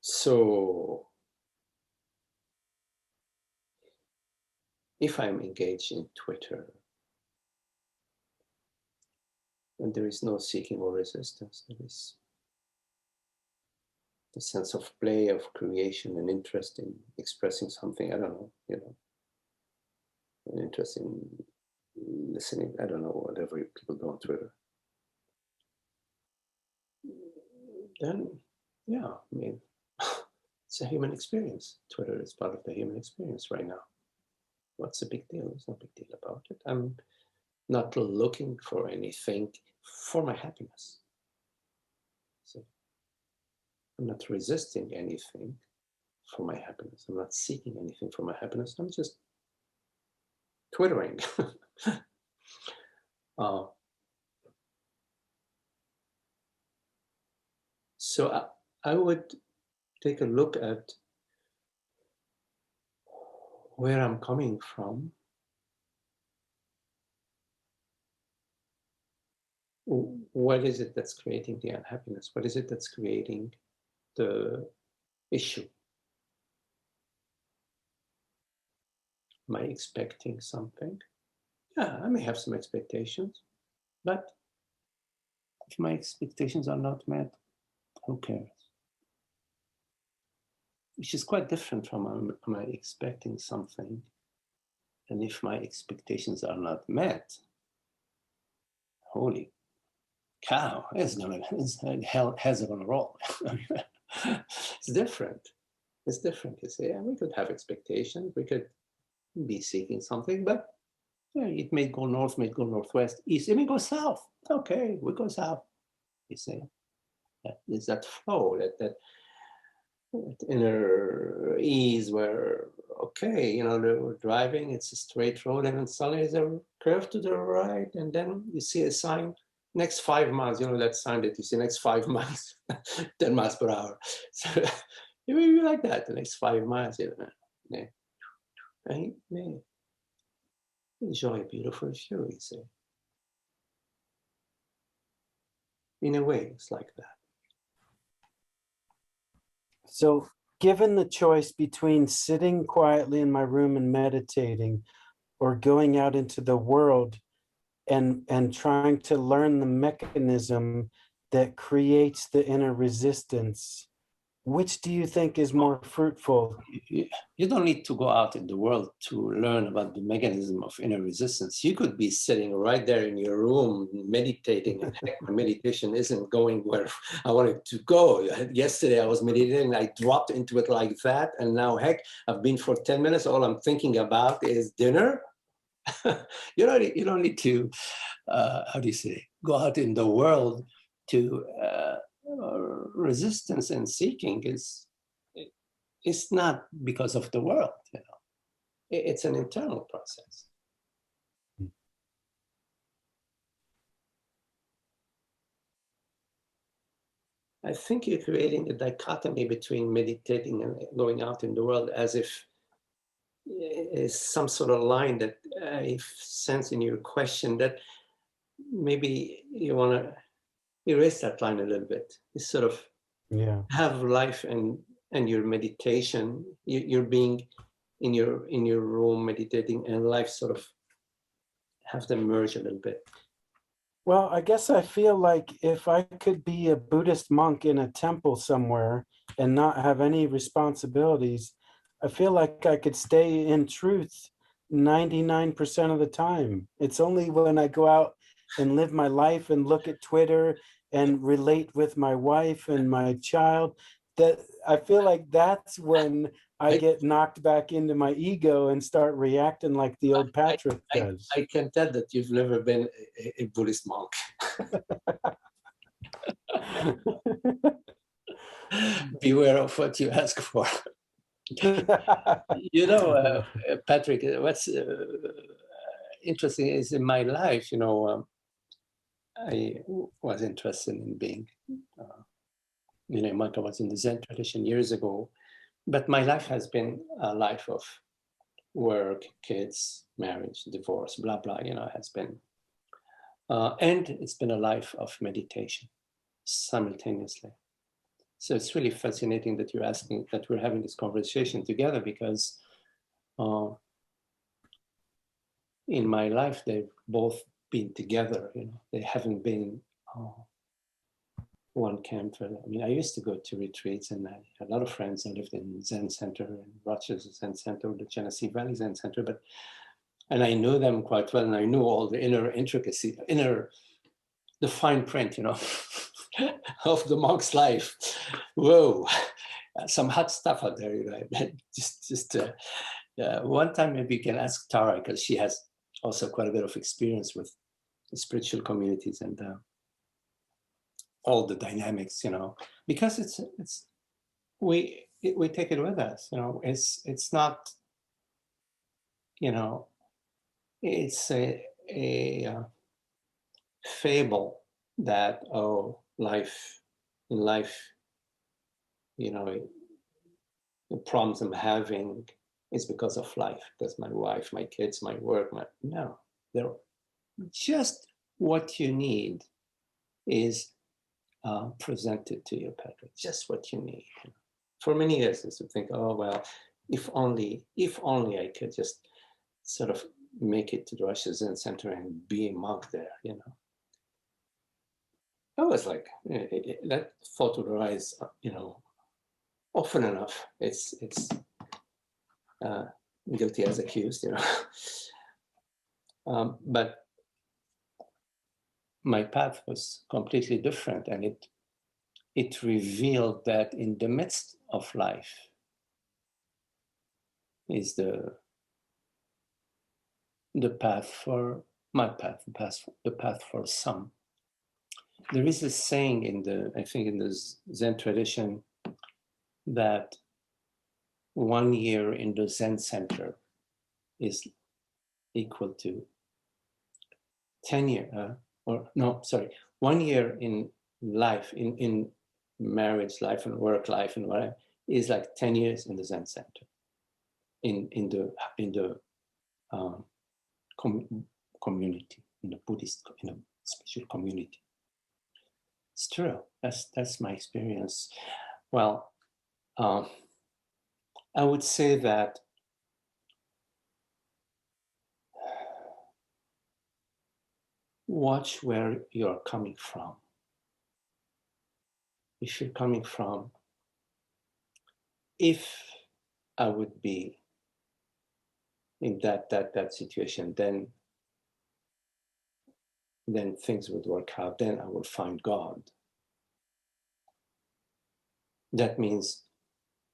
So if I'm engaged in Twitter, and there is no seeking or resistance, there is the sense of play, of creation, and interest in expressing something, I don't know, an interest in listening, I don't know, whatever people do on Twitter. Then yeah, I mean, it's a human experience. Twitter is part of the human experience right now. What's the big deal? There's no big deal about it. I'm not looking for anything for my happiness. So I'm not resisting anything for my happiness. I'm not seeking anything for my happiness. I'm just twittering. So I would take a look at where I'm coming from. What is it that's creating the unhappiness? What is it that's creating the issue? Am I expecting something? Yeah, I may have some expectations, but if my expectations are not met, who cares? Which is quite different from am I expecting something, and if my expectations are not met, holy cow, hell has it gonna roll. It's different. It's different. You say, yeah, we could have expectations, we could be seeking something, but yeah, it may go north, may go northwest, east, it may go south. Okay, we go south. You see, there's that flow, that inner ease where, okay, you know, we're driving, it's a straight road, and then suddenly there's a curve to the right, and then you see a sign, next 5 miles, you know, that sign that you see, next 5 miles, 10 miles per hour. So you may be like that, the next 5 miles, you know, and you enjoy a beautiful view, you see. In a way, it's like that. So given the choice between sitting quietly in my room and meditating or going out into the world and trying to learn the mechanism that creates the inner resistance, which do you think is more fruitful? You don't need to go out in the world to learn about the mechanism of inner resistance. You could be sitting right there in your room meditating, and heck, my meditation isn't going where I wanted to go. Yesterday I was meditating, I dropped into it like that, and now heck, I've been for 10 minutes, all I'm thinking about is dinner. You don't need to, how do you say, go out in the world to resistance and seeking it's not because of the world, you know. It's an internal process. I think you're creating a dichotomy between meditating and going out in the world, as if is some sort of line that I sense in your question that maybe you want to erase that line a little bit. You sort of have life and your meditation. You're being in your room meditating, and life sort of have them merge a little bit. Well, I guess I feel like if I could be a Buddhist monk in a temple somewhere and not have any responsibilities, I feel like I could stay in truth 99% of the time. It's only when I go out and live my life and look at Twitter and relate with my wife and my child that I feel like that's when I get knocked back into my ego and start reacting like the old Patrick does. I can tell that you've never been a Buddhist monk. Beware of what you ask for. You know, Patrick, what's interesting is in my life, you know, I was interested in being, you know, monk. I was in the Zen tradition years ago, but my life has been a life of work, kids, marriage, divorce, blah, blah, you know, has been, and it's been a life of meditation simultaneously. So it's really fascinating that you're asking, that we're having this conversation together, because in my life, they've both been together, you know, they haven't been one camp. I mean, I used to go to retreats, and I had a lot of friends. I lived in Zen Center, in Rochester Zen Center, the Genesee Valley Zen Center, and I knew them quite well, and I knew all the inner intricacy, the fine print, you know. of the monk's life. Whoa, some hot stuff out there, you know. One time maybe you can ask Tara, because she has also quite a bit of experience with spiritual communities and all the dynamics, you know, because we take it with us, you know. It's not, you know, it's a fable that, oh, in life, you know, the problems I'm having is because of life, because my wife, my kids, my work, no, they're just what you need is presented to you, Patrick, just what you need. For many years, I used to think, oh, well, if only I could just sort of make it to the Russia Zen Center and be a monk there, you know. I was like, that thought would arise, you know, often enough. It's guilty as accused, you know. But my path was completely different, and it revealed that in the midst of life is the path for my path, the path for some. There is a saying in the Zen tradition that 1 year in the Zen center is equal to 10 years, 1 year in life, in marriage life and work life and whatever, is like 10 years in the Zen center, in the community, in the Buddhist, in a spiritual community. It's true. That's my experience. Well, I would say that watch where you're coming from. If you're coming from, if I would be in that situation, then things would work out. Then I will find God. That means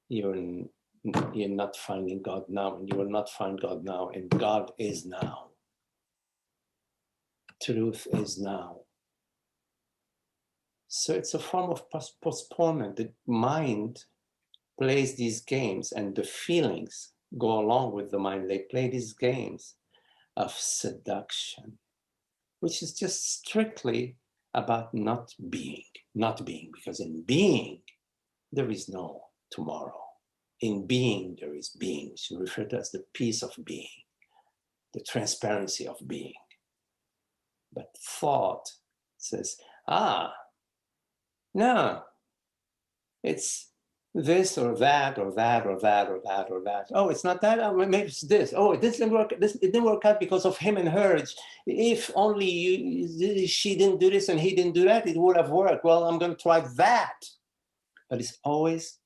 you're not finding God now, and you will not find God now, and God is now. Truth is now. So it's a form of postponement. The mind plays these games, and the feelings go along with the mind. They play these games of seduction, which is just strictly about not being, because in being, there is no tomorrow. In being, there is being, which we refer to as the peace of being, the transparency of being. But thought says, no, it's this or that or that or that or that or that. Oh, it's not that. Oh, maybe it's this. Oh, this didn't work. It didn't work out because of him and her. If only she didn't do this and he didn't do that, it would have worked. Well, I'm going to try that. But it's always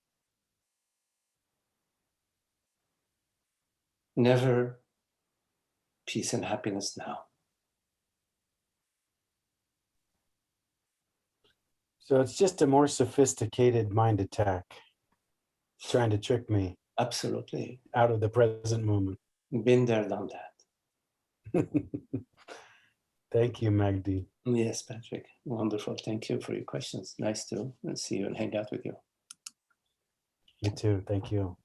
never peace and happiness now. So it's just a more sophisticated mind attack, trying to trick me. Absolutely. Out of the present moment. Been there, done that. Thank you, Magdi. Yes, Patrick. Wonderful. Thank you for your questions. Nice to see you and hang out with you. You too. Thank you.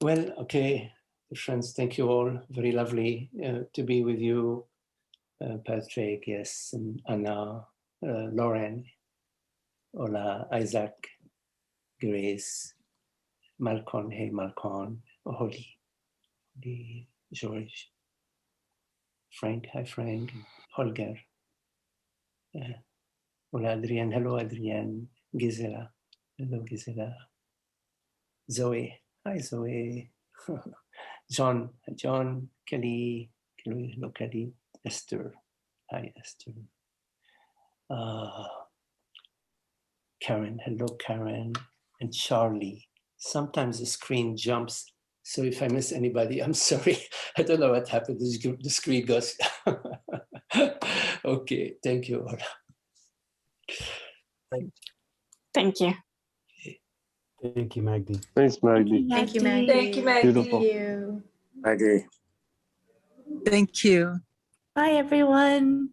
Well, okay, friends, thank you all. Very lovely to be with you, Patrick, yes, and Anna, Lauren, Ola, Isaac, Grace, Malcolm, hey Malcolm, Holly, George, Frank, hi Frank, Holger, Ola Adrienne, hello Adrienne, Gisela, hello Gisela, Zoe, hi Zoe, John, Kelly, hello Kelly, Esther, hi Esther, Karen, hello Karen, and Charlie. Sometimes the screen jumps, so if I miss anybody, I'm sorry. I don't know what happened. The screen goes. Okay, thank you all. Thank you. Thank you, Magdi. Thanks, Magdi. Thank you, Maggie. Thank you, Maggie. Beautiful. Thank you. Maggie. Thank you. Bye, everyone.